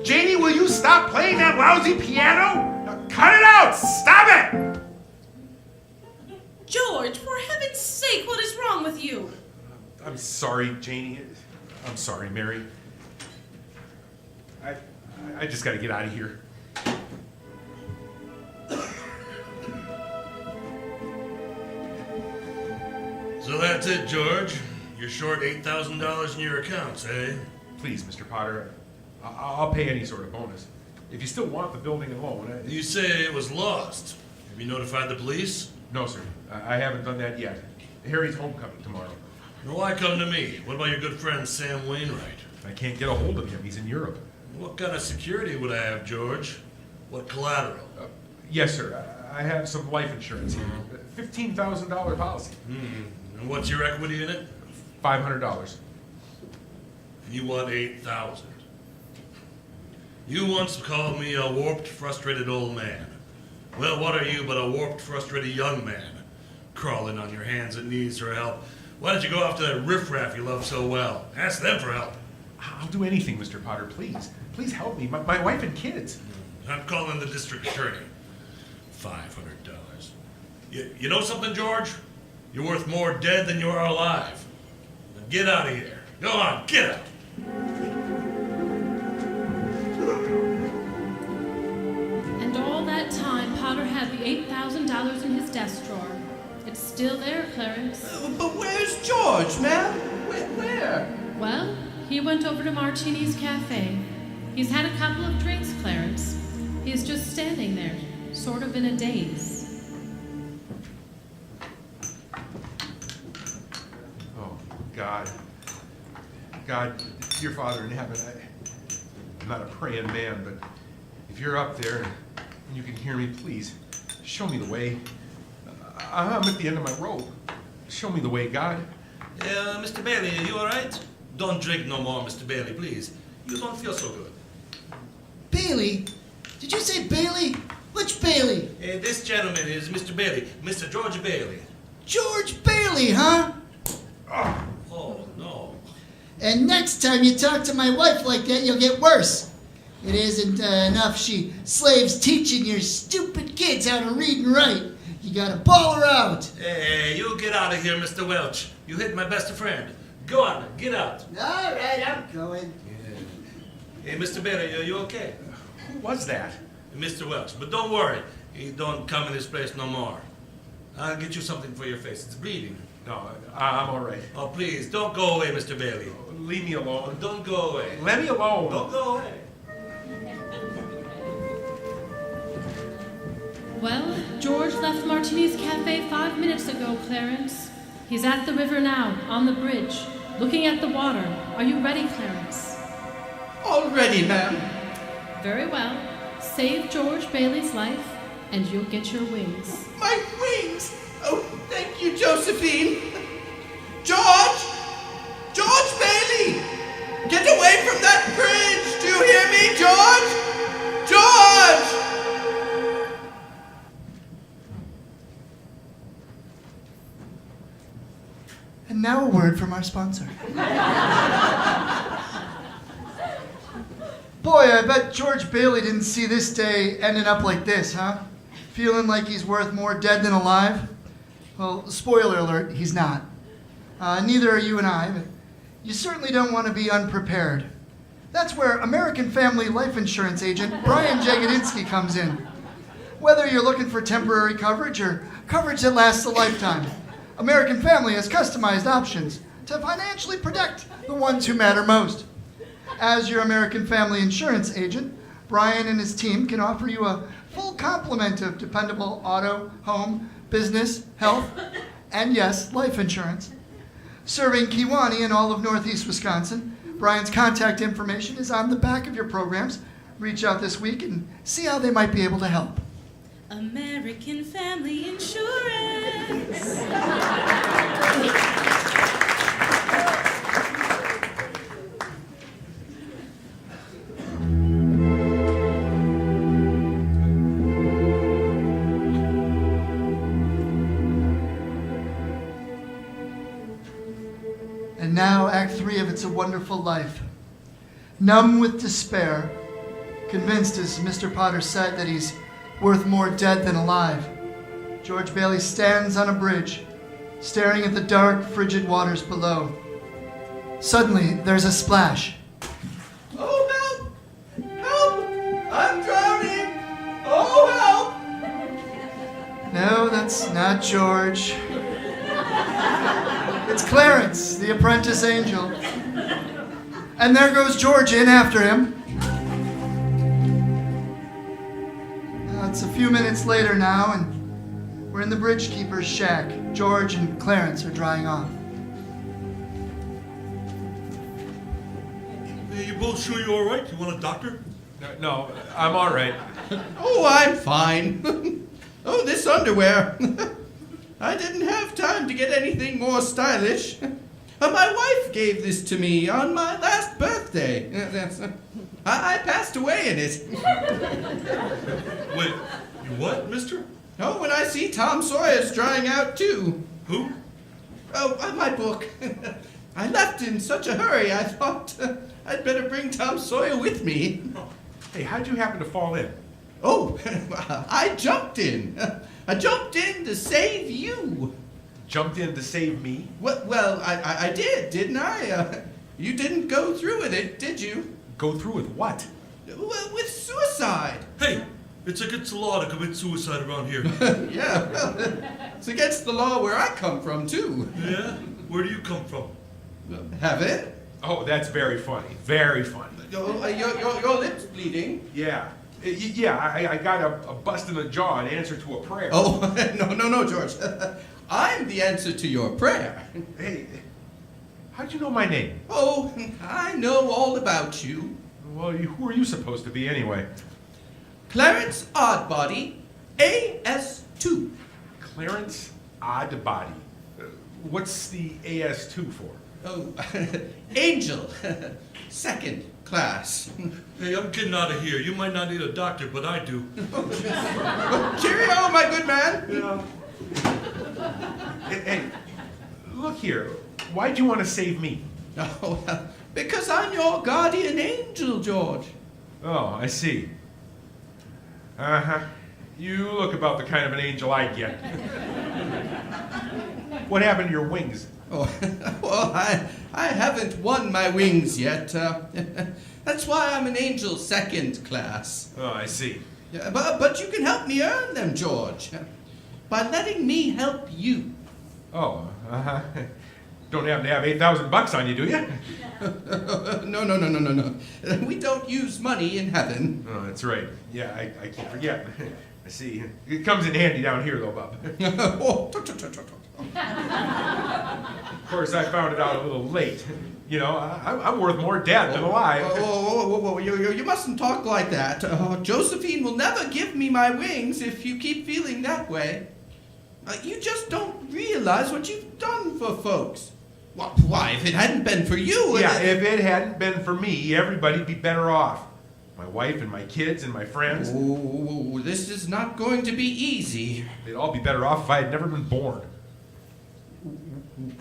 Janie, will you stop playing that lousy piano? Now, cut it out! Stop it! George, for heaven's sake, what is wrong with you? I'm sorry, Janie. I'm sorry, Mary. I just gotta get out of here. So that's it, George. You're short $8,000 in your accounts, eh? Please, Mr. Potter, I'll pay any sort of bonus. If you still want the building and loan. You say it was lost. Have you notified the police? No, sir. I haven't done that yet. Harry's homecoming tomorrow. Well, why come to me? What about your good friend Sam Wainwright? I can't get a hold of him. He's in Europe. What kind of security would I have, George? What collateral? Yes, sir. I have some life insurance here. $15,000 policy. And what's your equity in it? $500. You want 8,000. You once called me a warped, frustrated old man. Well, what are you but a warped, frustrated young man, crawling on your hands and knees for help? Why don't you go after that riffraff you love so well? Ask them for help. I'll do anything, Mr. Potter, please. Please help me. My wife and kids. I'm calling the district attorney. $500. You know something, George? You're worth more dead than you are alive. Now get out of here. Go on, get out. And all that time, Potter had the $8,000 in his desk drawer. It's still there, Clarence. But where's George, ma'am? Where? Well, he went over to Martini's Cafe. He's had a couple of drinks, Clarence. He's just standing there, sort of in a daze. Oh, God. God, dear Father in heaven, I'm not a praying man, but if you're up there and you can hear me, please, show me the way. I'm at the end of my rope. Show me the way, God. Mr. Bailey, are you all right? Don't drink no more, Mr. Bailey, please. You don't feel so good. Bailey? Did you say Bailey? Which Bailey? This gentleman is Mr. Bailey, Mr. George Bailey. George Bailey, huh? Oh, no. And next time you talk to my wife like that, you'll get worse. It isn't enough she slaves teaching your stupid kids how to read and write. You gotta ball her out. Hey, you get out of here, Mr. Welch. You hit my best friend. Go on, get out. All right, I'm going. Yeah. Hey, Mr. Bailey, are you okay? Who was that? Mr. Welch, but don't worry. He don't come in this place no more. I'll get you something for your face. It's bleeding. No, I'm all right. Oh, please, don't go away, Mr. Bailey. Leave me alone. Don't go away. Let me alone. Don't go away. Well, George left Martini's Cafe 5 minutes ago, Clarence. He's at the river now, on the bridge, looking at the water. Are you ready, Clarence? All ready, ma'am. Very well. Save George Bailey's life, and you'll get your wings. My wings! Oh, thank you, Josephine. George! George Bailey! Get away from that bridge! Do you hear me, George? George! And now a word from our sponsor. Boy, I bet George Bailey didn't see this day ending up like this, huh? Feeling like he's worth more dead than alive? Well, spoiler alert, he's not. Neither are you and I, but you certainly don't want to be unprepared. That's where American Family Life Insurance agent Brian Jagodinsky comes in. Whether you're looking for temporary coverage or coverage that lasts a lifetime, American Family has customized options to financially protect the ones who matter most. As your American Family Insurance agent, Brian and his team can offer you a full complement of dependable auto, home, business, health, and yes, life insurance. Serving Kewanee and all of Northeast Wisconsin, Brian's contact information is on the back of your programs. Reach out this week and see how they might be able to help. American Family Insurance. And now, Act 3 of It's a Wonderful Life. Numb with despair, convinced, as Mr. Potter said, that he's worth more dead than alive, George Bailey stands on a bridge, staring at the dark, frigid waters below. Suddenly, there's a splash. Oh, help! Help! I'm drowning! Oh, help! No, that's not George. It's Clarence, the apprentice angel. And there goes George in after him. It's a few minutes later now, and we're in the bridge keeper's shack. George and Clarence are drying off. Hey, you both sure you're all right? You want a doctor? No, I'm all right. Oh, I'm fine. Oh, this underwear. I didn't have time to get anything more stylish. My wife gave this to me on my last birthday. I passed away in it. Wait, you what, mister? Oh, when I see Tom Sawyer's drying out, too. Who? Oh, my book. I left in such a hurry, I thought I'd better bring Tom Sawyer with me. Hey, how'd you happen to fall in? Oh, I jumped in. I jumped in to save you. Jumped in to save me? Well, I did, didn't I? You didn't go through with it, did you? Go through with what? Well, with suicide. Hey, it's against the law to commit suicide around here. Yeah, well, it's against the law where I come from, too. Yeah? Where do you come from? Heaven? Oh, that's very funny. Very funny. Your lips bleeding? Yeah. I got a bust in the jaw in answer to a prayer. Oh, no, George. I'm the answer to your prayer. Hey, how'd you know my name? Oh, I know all about you. Well, who are you supposed to be anyway? Clarence Oddbody, AS2. Clarence Oddbody. What's the AS2 for? Oh, Angel, second class. Hey, I'm getting out of here. You might not need a doctor, but I do. Cheerio, my good man. Yeah. Hey, look here. Why'd you want to save me? Oh, because I'm your guardian angel, George. Oh, I see. Uh-huh. You look about the kind of an angel I get. What happened to your wings? Oh, well, I haven't won my wings yet. That's why I'm an angel second class. Oh, I see. Yeah, but you can help me earn them, George, by letting me help you. Oh, uh-huh. Don't happen to have $8,000 on you, do you? No. We don't use money in heaven. Oh, that's right. Yeah, I can't forget. I see. It comes in handy down here, though, Bob. Of course, I found it out a little late. You know, I'm worth more dead than alive. Whoa, you mustn't talk like that. Josephine will never give me my wings if you keep feeling that way. You just don't realize what you've done for folks. Why, if it hadn't been for you... Yeah, if it hadn't been for me, everybody'd be better off. My wife and my kids and my friends. Oh, this is not going to be easy. They'd all be better off if I had never been born.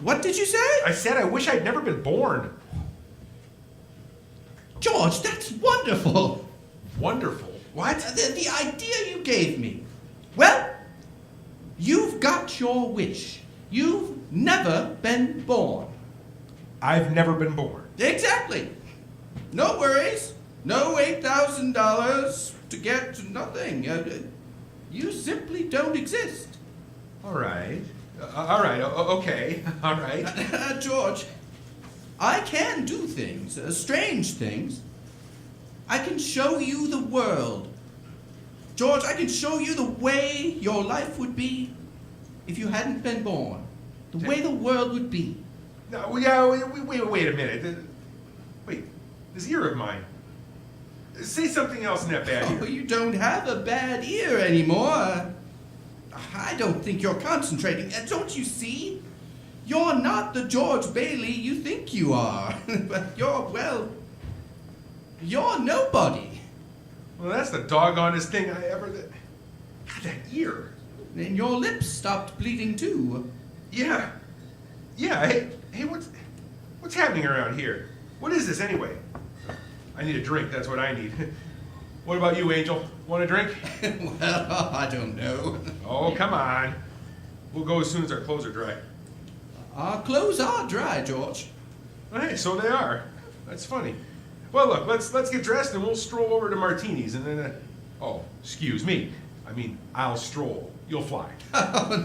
What did you say? I said I wish I'd never been born. George, that's wonderful. Wonderful? What? The idea you gave me. Well, you've got your wish. You've never been born. I've never been born. Exactly. No worries. No $8,000 to get nothing. You simply don't exist. All right. Okay. All right. George, I can do things, strange things. I can show you the world. George, I can show you the way your life would be if you hadn't been born. The way the world would be. No, yeah, wait a minute. Wait, this ear of mine. Say something else in that bad ear. Oh, you don't have a bad ear anymore. I don't think you're concentrating. Don't you see? You're not the George Bailey you think you are. But you're nobody. Well, that's the doggonest thing I ever... God, that ear. And your lips stopped bleeding too. Yeah. Hey, what's happening around here? What is this anyway? I need a drink, that's what I need. What about you, Angel? Want a drink? Well, I don't know. Oh, come on. We'll go as soon as our clothes are dry. Our clothes are dry, George. Hey, so they are. That's funny. Well, look, let's get dressed and we'll stroll over to Martini's and then... oh, excuse me. I mean, I'll stroll. You'll fly.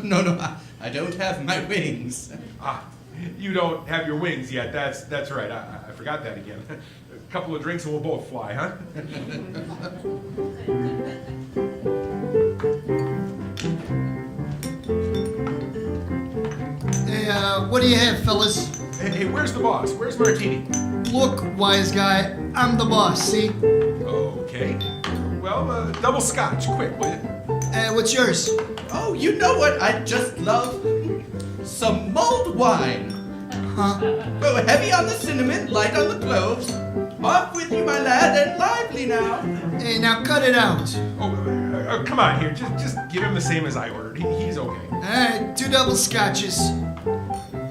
No, I don't have my wings. Ah, you don't have your wings yet. That's right. I forgot that again. A couple of drinks and we'll both fly, huh? Hey, what do you have, fellas? Hey, where's the boss? Where's Martini? Look, wise guy, I'm the boss, see? Okay. Well, double scotch, quick, will you? What's yours? Oh, you know what I just love? Some mulled wine. Huh? Oh, heavy on the cinnamon, light on the cloves. Off with you, my lad, and lively now. Hey, now cut it out. Oh, come on here. Just give him the same as I ordered. He's okay. All right, 2 double scotches.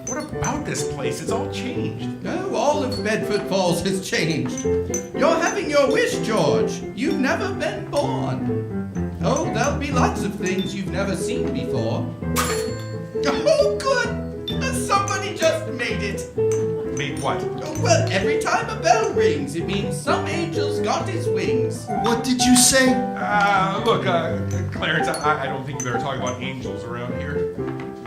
What about this place? It's all changed. Oh, all of Bedford Falls has changed. You're having your wish, George. You've never been born. Oh, there'll be lots of things you've never seen before. Oh, good! Somebody just made it. Made what? Oh, well, every time a bell rings, it means some angel's got his wings. What did you say? Look, Clarence, I don't think you better talk about angels around here.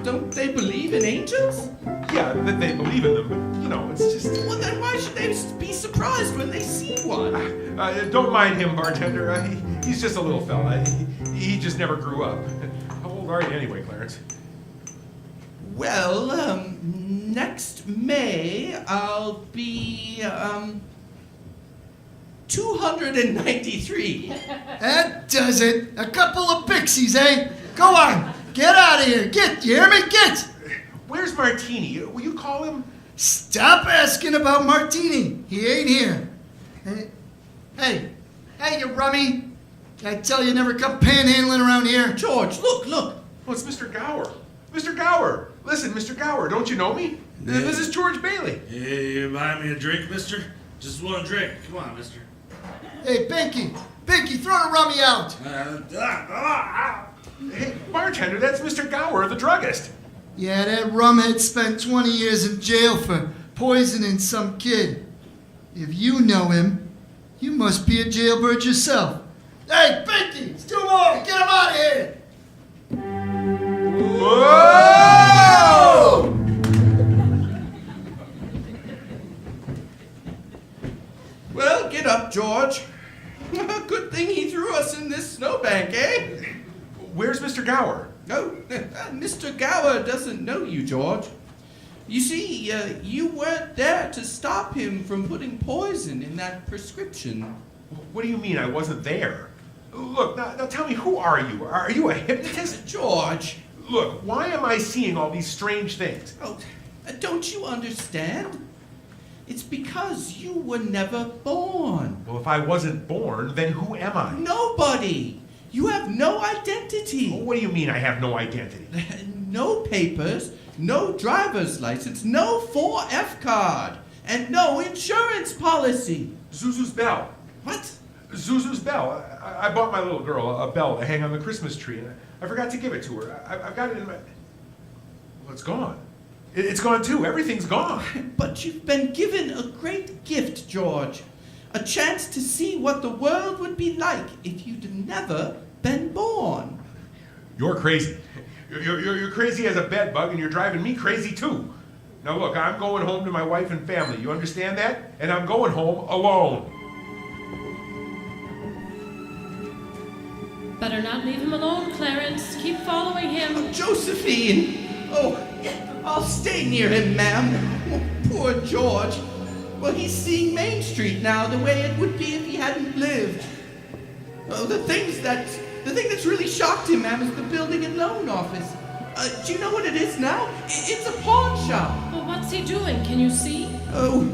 Don't they believe in angels? Yeah, they believe in them, but, you know, it's just... Well, then why should they be surprised when they see one? Don't mind him, bartender. He's just a little fella. He just never grew up. How old are you anyway, Clarence? Well, next May, I'll be, 293. That does it. A couple of pixies, eh? Go on. Get out of here. Get. You hear me? Get. Where's Martini? Will you call him? Stop asking about Martini. He ain't here. Hey, you rummy. I tell you, never come panhandling around here. George, look. Oh, it's Mr. Gower. Mr. Gower. Listen, Mr. Gower, don't you know me? Yeah. This is George Bailey. Hey, you buy me a drink, mister? Just one drink. Come on, mister. Hey, Pinky, throw the rummy out. Hey, bartender, that's Mr. Gower, the druggist. Yeah, that rumhead spent 20 years in jail for poisoning some kid. If you know him, you must be a jailbird yourself. Hey, Pinky, it's 2 more. Get him out of here. Whoa! Well, get up, George. Good thing he threw us in this snowbank, eh? Where's Mr. Gower? No, Mr. Gower doesn't know you, George. You see, you weren't there to stop him from putting poison in that prescription. What do you mean I wasn't there? Look, now tell me, who are you? Are you a hypnotist? George. Look, why am I seeing all these strange things? Oh, don't you understand? It's because you were never born. Well, if I wasn't born, then who am I? Nobody. You have no identity. Well, what do you mean I have no identity? No papers, no driver's license, no 4F card, and no insurance policy. Zuzu's bell. What? Zuzu's bell. I bought my little girl a bell to hang on the Christmas tree, and I forgot to give it to her. I've got it in my... Well, it's gone. It's gone too. Everything's gone. But you've been given a great gift, George. A chance to see what the world would be like if you'd never been born. You're crazy. You're crazy as a bed bug, and you're driving me crazy too. Now look, I'm going home to my wife and family. You understand that? And I'm going home alone. Better not leave him alone, Clarence. Keep following him. Oh, Josephine! Oh, I'll stay near him, ma'am. Oh, poor George. Well, he's seeing Main Street now the way it would be if he hadn't lived. Oh, the thing that's really shocked him, ma'am, is the building and loan office. Do you know what it is now? It's a pawn shop. Well, what's he doing? Can you see? Oh,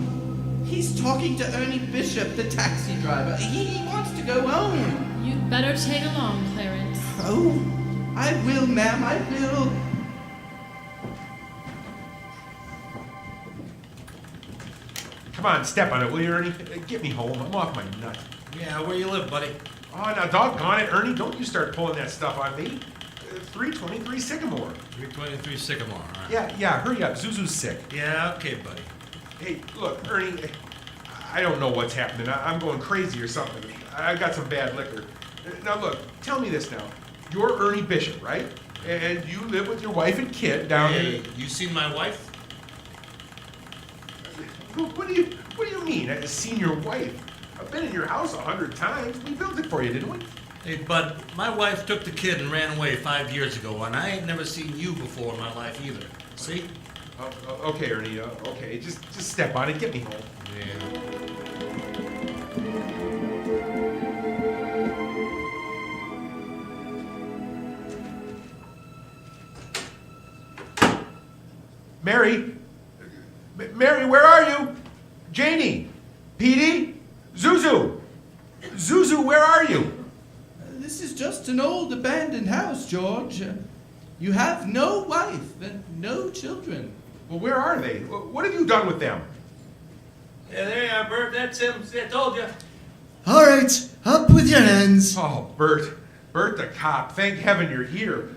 he's talking to Ernie Bishop, the taxi driver. He wants to go home. You'd better take along, Clarence. Oh, I will, ma'am, I will. Come on, step on it, will you, Ernie? Get me home. I'm off my nut. Yeah, where you live, buddy? Oh, now doggone it, Ernie. Don't you start pulling that stuff on me. 323 Sycamore. 323 Sycamore, all right. Yeah, hurry up. Zuzu's sick. Yeah, okay, buddy. Hey, look, Ernie, I don't know what's happening. I'm going crazy or something. I've got some bad liquor. Now, look, tell me this now. You're Ernie Bishop, right? And you live with your wife and kid down Hey, you seen my wife? What do you mean? I've seen your wife. I've been in your house 100 times. We built it for you, didn't we? Hey, bud, my wife took the kid and ran away 5 years ago, and I ain't never seen you before in my life either. See? Okay, Ernie. Okay, just step on it. Get me home. Yeah. Mary? Mary, where are you? Janie? Petey? Zuzu? Zuzu, where are you? This is just an old abandoned house, George. You have no wife and no children. Well, where are they? What have you done with them? Yeah, there you are, Bert. That's him. See, I told you. All right, up with your hands. Oh, Bert. Bert the cop. Thank heaven you're here.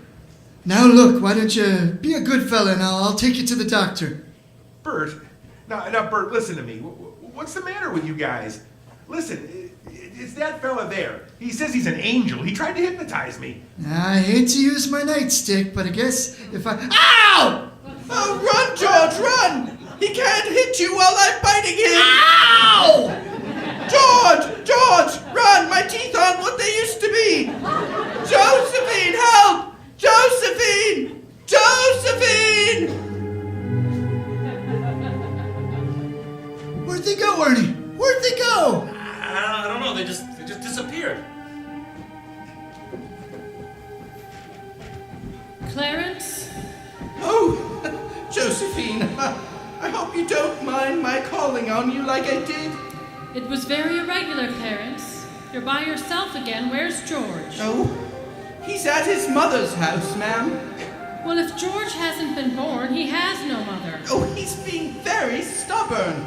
Now look, why don't you be a good fella and I'll take you to the doctor. Bert. Now, Bert, listen to me. What's the matter with you guys? Listen, it's that fella there. He says he's an angel. He tried to hypnotize me. I hate to use my nightstick, but I guess if I... Ow! Oh, run, George, run! He can't hit you while I'm biting him! Ow! George, run! My teeth aren't what they used to be! Josephine, help! Josephine! Where'd they go, Ernie? Where'd they go? I don't know. They just disappeared. Clarence? Oh, Josephine, I hope you don't mind my calling on you like I did. It was very irregular, Clarence. You're by yourself again. Where's George? Oh, he's at his mother's house, ma'am. Well, if George hasn't been born, he has no mother. Oh, he's being very stubborn.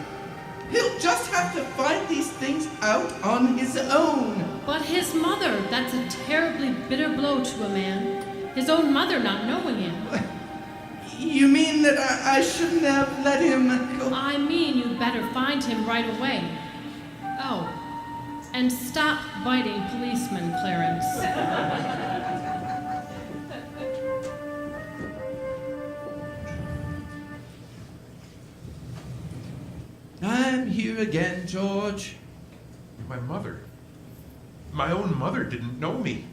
He'll just have to find these things out on his own. But his mother, that's a terribly bitter blow to a man. His own mother not knowing him. You mean that I shouldn't have let him go? I mean you'd better find him right away. Oh, and stop biting policemen, Clarence. I'm here again, George. My mother. My own mother didn't know me.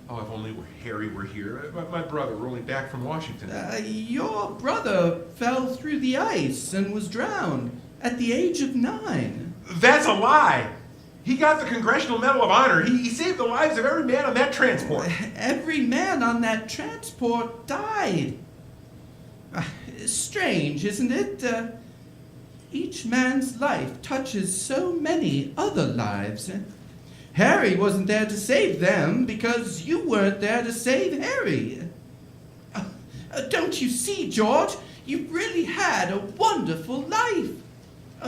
Oh, if only Harry were here. My brother, only back from Washington. Your brother fell through the ice and was drowned at the age of 9. That's a lie. He got the Congressional Medal of Honor. He saved the lives of every man on that transport. Every man on that transport died. Strange, isn't it? Each man's life touches so many other lives. Harry wasn't there to save them because you weren't there to save Harry. Don't you see, George? You really had a wonderful life.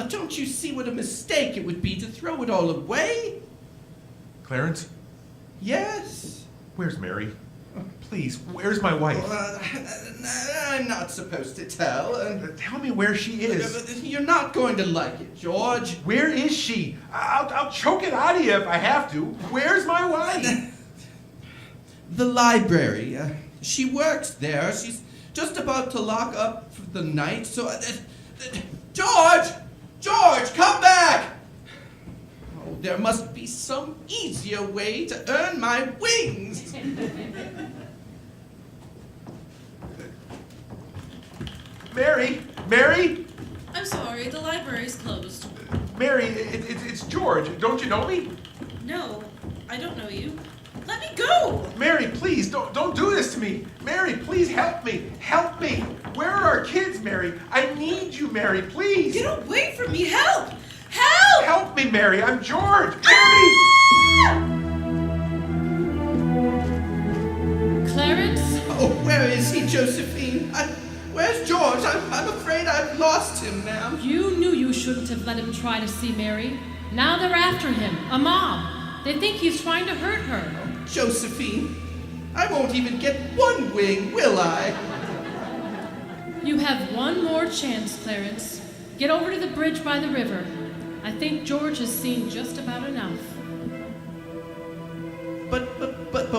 Don't you see what a mistake it would be to throw it all away? Clarence? Yes? Where's Mary? Please, where's my wife? I'm not supposed to tell. Tell me where she is. You're not going to like it, George. Where is she? I'll choke it out of you if I have to. Where's my wife? The library. She works there. She's just about to lock up for the night, so... George! George, come back! Oh, there must be some easier way to earn my wings. Mary? Mary? I'm sorry, the library's closed. Mary, it's George. Don't you know me? No, I don't know you. Let me go! Mary, please, don't do this to me. Mary, please help me. Help me. Where are our kids, Mary? I need you, Mary, please. Get away from me! Help! Help! Help me, Mary. I'm George. Mary! Clarence? Oh, where is he, Josephine? Where's George? I'm afraid I've lost him now. You knew you shouldn't have let him try to see Mary. Now they're after him. A mob. They think he's trying to hurt her. Oh, Josephine, I won't even get one wing, will I? You have one more chance, Clarence. Get over to the bridge by the river. I think George has seen just about enough. But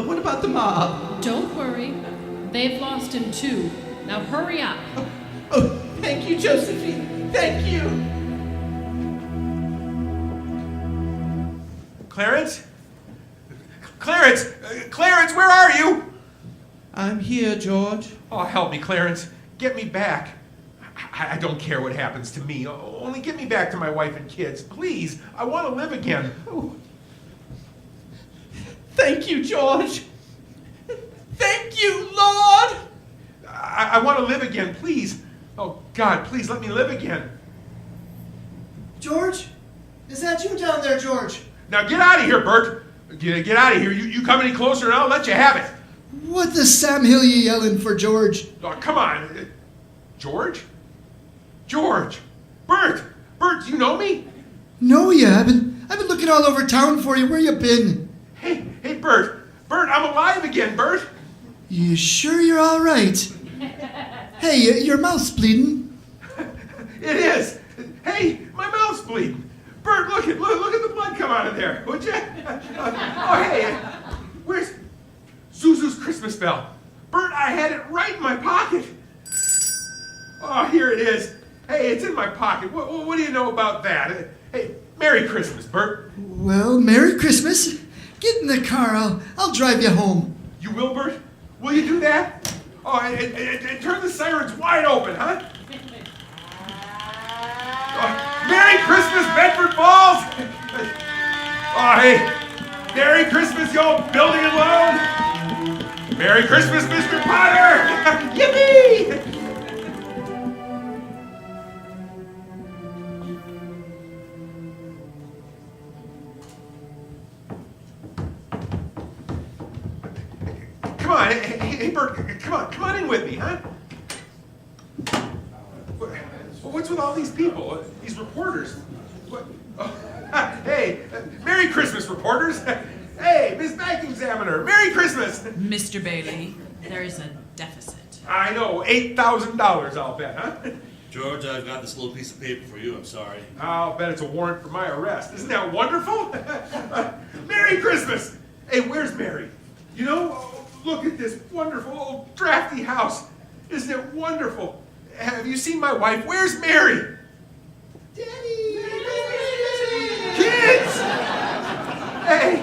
what about the mob? Don't worry. They've lost him too. Now hurry up. Oh, thank you, Josephine. Thank you. Clarence? Clarence! Clarence, where are you? I'm here, George. Oh, help me, Clarence. Get me back. I don't care what happens to me. Only get me back to my wife and kids. Please. I want to live again. Oh. Thank you, George. Thank you, Lord. I want to live again. Please. Oh, God, please let me live again. George? Is that you down there, George? Now get out of here, Bert. Get out of here. You come any closer and I'll let you have it. What the Sam Hill you yelling for, George? Oh, come on. George? George! Bert! Bert, do you know me? No, yeah. I've been looking all over town for you. Where you been? Hey, Bert. Bert, I'm alive again, Bert. You sure you're all right? Hey, your mouth's bleeding. It is. Hey, my mouth's bleeding. Bert, look at the blood come out of there, would you? Hey, where's Zuzu's Christmas bell? Bert, I had it right in my pocket. Oh, here it is. Hey, it's in my pocket. What do you know about that? Hey, Merry Christmas, Bert. Well, Merry Christmas. Get in the car. I'll drive you home. You will, Bert? Will you do that? Oh, and turn the sirens wide open, huh? Oh, Merry Christmas, Bedford Falls! Oh, hey, Merry Christmas, you old building and loan! Merry Christmas, Mr. Potter! Yippee! Come on, hey, Bert, come on in with me, huh? What's with all these people, these reporters? What? Oh, hey, Merry Christmas, reporters. Hey, Miss Bank Examiner, Merry Christmas. Mr. Bailey, there is a deficit. I know, $8,000, I'll bet, huh? George, I've got this little piece of paper for you. I'm sorry. I'll bet it's a warrant for my arrest. Isn't that wonderful? Merry Christmas. Hey, where's Mary? You know, look at this wonderful old drafty house. Isn't it wonderful? Have you seen my wife? Where's Mary? Daddy! Kids! Hey,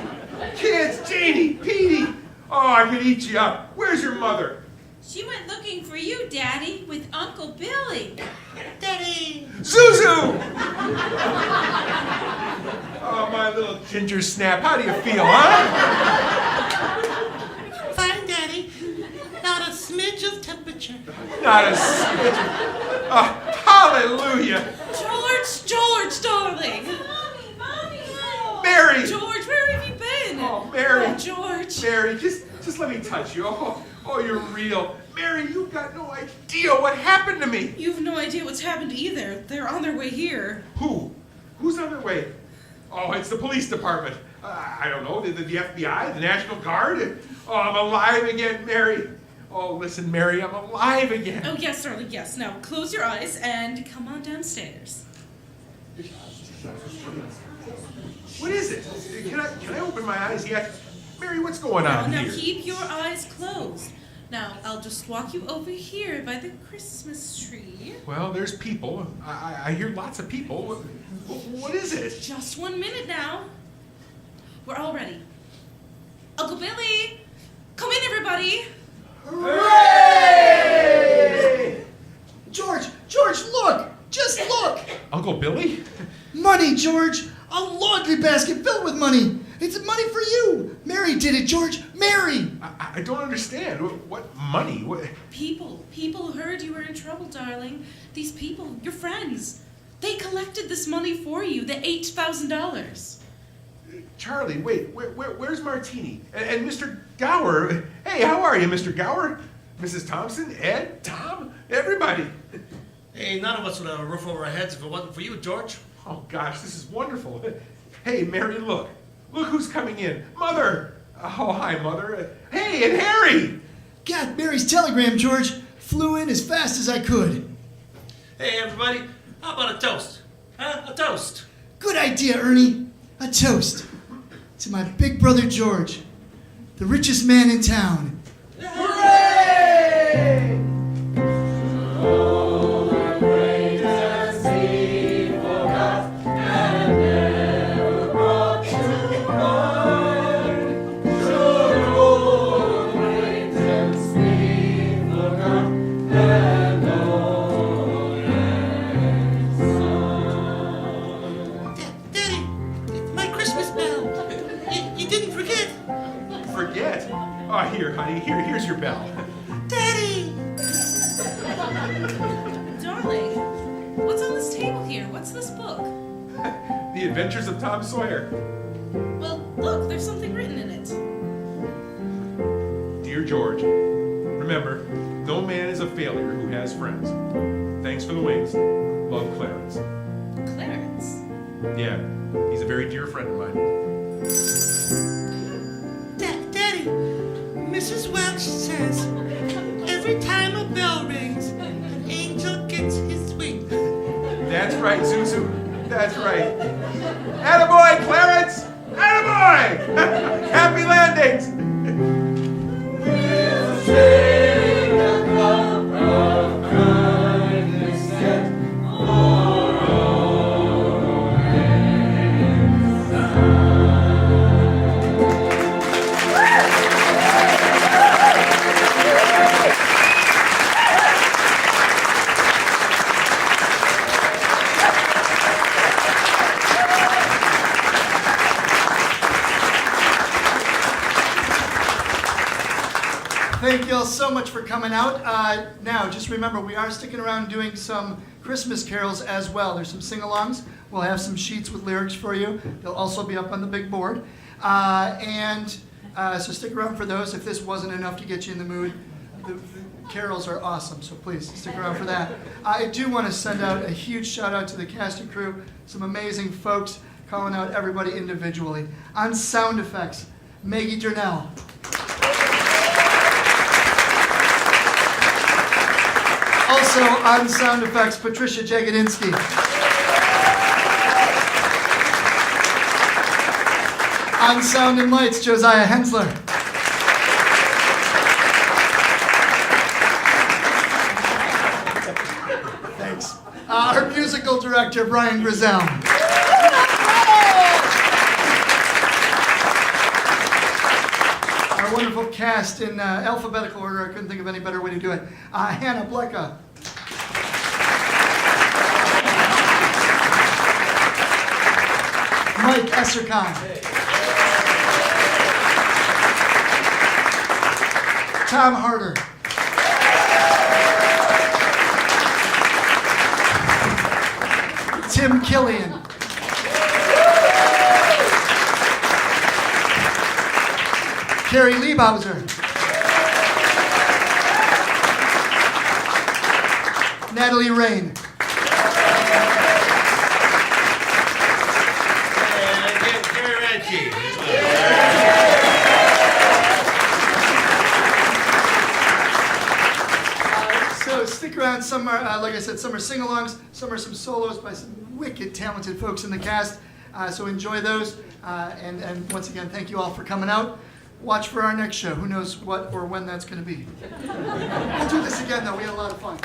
kids, Janie, Petey. Oh, I could eat you up. Where's your mother? She went looking for you, Daddy, with Uncle Billy. Daddy! Zuzu! Oh, my little ginger snap. How do you feel, huh? Fine, Daddy. Not a smidge of temperature. Not a smidge. Oh, hallelujah. George, darling. Mommy. Mary. George, where have you been? Oh, Mary. Oh, George. Mary, just let me touch you. Oh, you're real. Mary, you've got no idea what happened to me. You have no idea what's happened either. They're on their way here. Who? Who's on their way? Oh, it's the police department. I don't know, the FBI, the National Guard. Oh, I'm alive again, Mary. Oh, listen, Mary, I'm alive again. Oh, yes, darling, yes. Now, close your eyes and come on downstairs. What is it? Can I open my eyes yet? Mary, what's going on Now, here? keep your eyes closed. Now, I'll just walk you over here by the Christmas tree. Well, there's people. I hear lots of people. What is it? Just 1 minute now. We're all ready. Uncle Billy! Come in, everybody! Hooray! George, look! Just look! Uncle Billy? Money, George! A laundry basket filled with money! It's money for you! Mary did it, George! Mary! I don't understand. What money? What? People heard you were in trouble, darling. These people, your friends, they collected this money for you, the $8,000. Charlie, wait, where's Martini? And Mr. Gower? Hey, how are you, Mr. Gower? Mrs. Thompson, Ed, Tom, everybody. Hey, none of us would have a roof over our heads if it wasn't for you, George. Oh, gosh, this is wonderful. Hey, Mary, look. Look who's coming in. Mother. Oh, hi, Mother. Hey, and Harry. Got Mary's telegram, George. Flew in as fast as I could. Hey, everybody, how about a toast? Huh? A toast. Good idea, Ernie. A toast. To my big brother, George. The richest man in town. Hooray! Oh, here, honey. Here's your bell. Daddy! Adventures of Tom Sawyer. Well, look, there's something written in it. Dear George, remember, no man is a failure who has friends. Thanks for the wings. Love, Clarence. Clarence? Yeah, he's a very dear friend of mine. Daddy, Mrs. Welch says every time a bell rings, an angel gets his wings. That's right, Zuzu. That's right. Attaboy, Clarence! Attaboy! Happy landings! We'll sing a cup of kindness set for all Thank you all so much for coming out. Now, just remember, we are sticking around doing some Christmas carols as well. There's some sing-alongs. We'll have some sheets with lyrics for you. They'll also be up on the big board. So stick around for those. If this wasn't enough to get you in the mood, the carols are awesome, so please stick around for that. I do want to send out a huge shout-out to the cast and crew. Some amazing folks calling out everybody individually. On sound effects, Maggie Dernehl. Also on sound effects, Patricia Jagodinsky. On sound and lights, Josiah Hensler. Thanks. Our musical director, Brian Gruselle. Our wonderful cast in alphabetical order. I couldn't think of any better way to do it. Hannah Blecha. Mike Eserkaln. Tom Harter. Tim Killian. Carrie Liebhauser. Natalie Rein. So stick around. Some are, like I said, some are sing-alongs, some are some solos by some wicked talented folks in the cast. So enjoy those. And once again, thank you all for coming out. Watch for our next show. Who knows what or when that's going to be. We'll do this again, though. We had a lot of fun.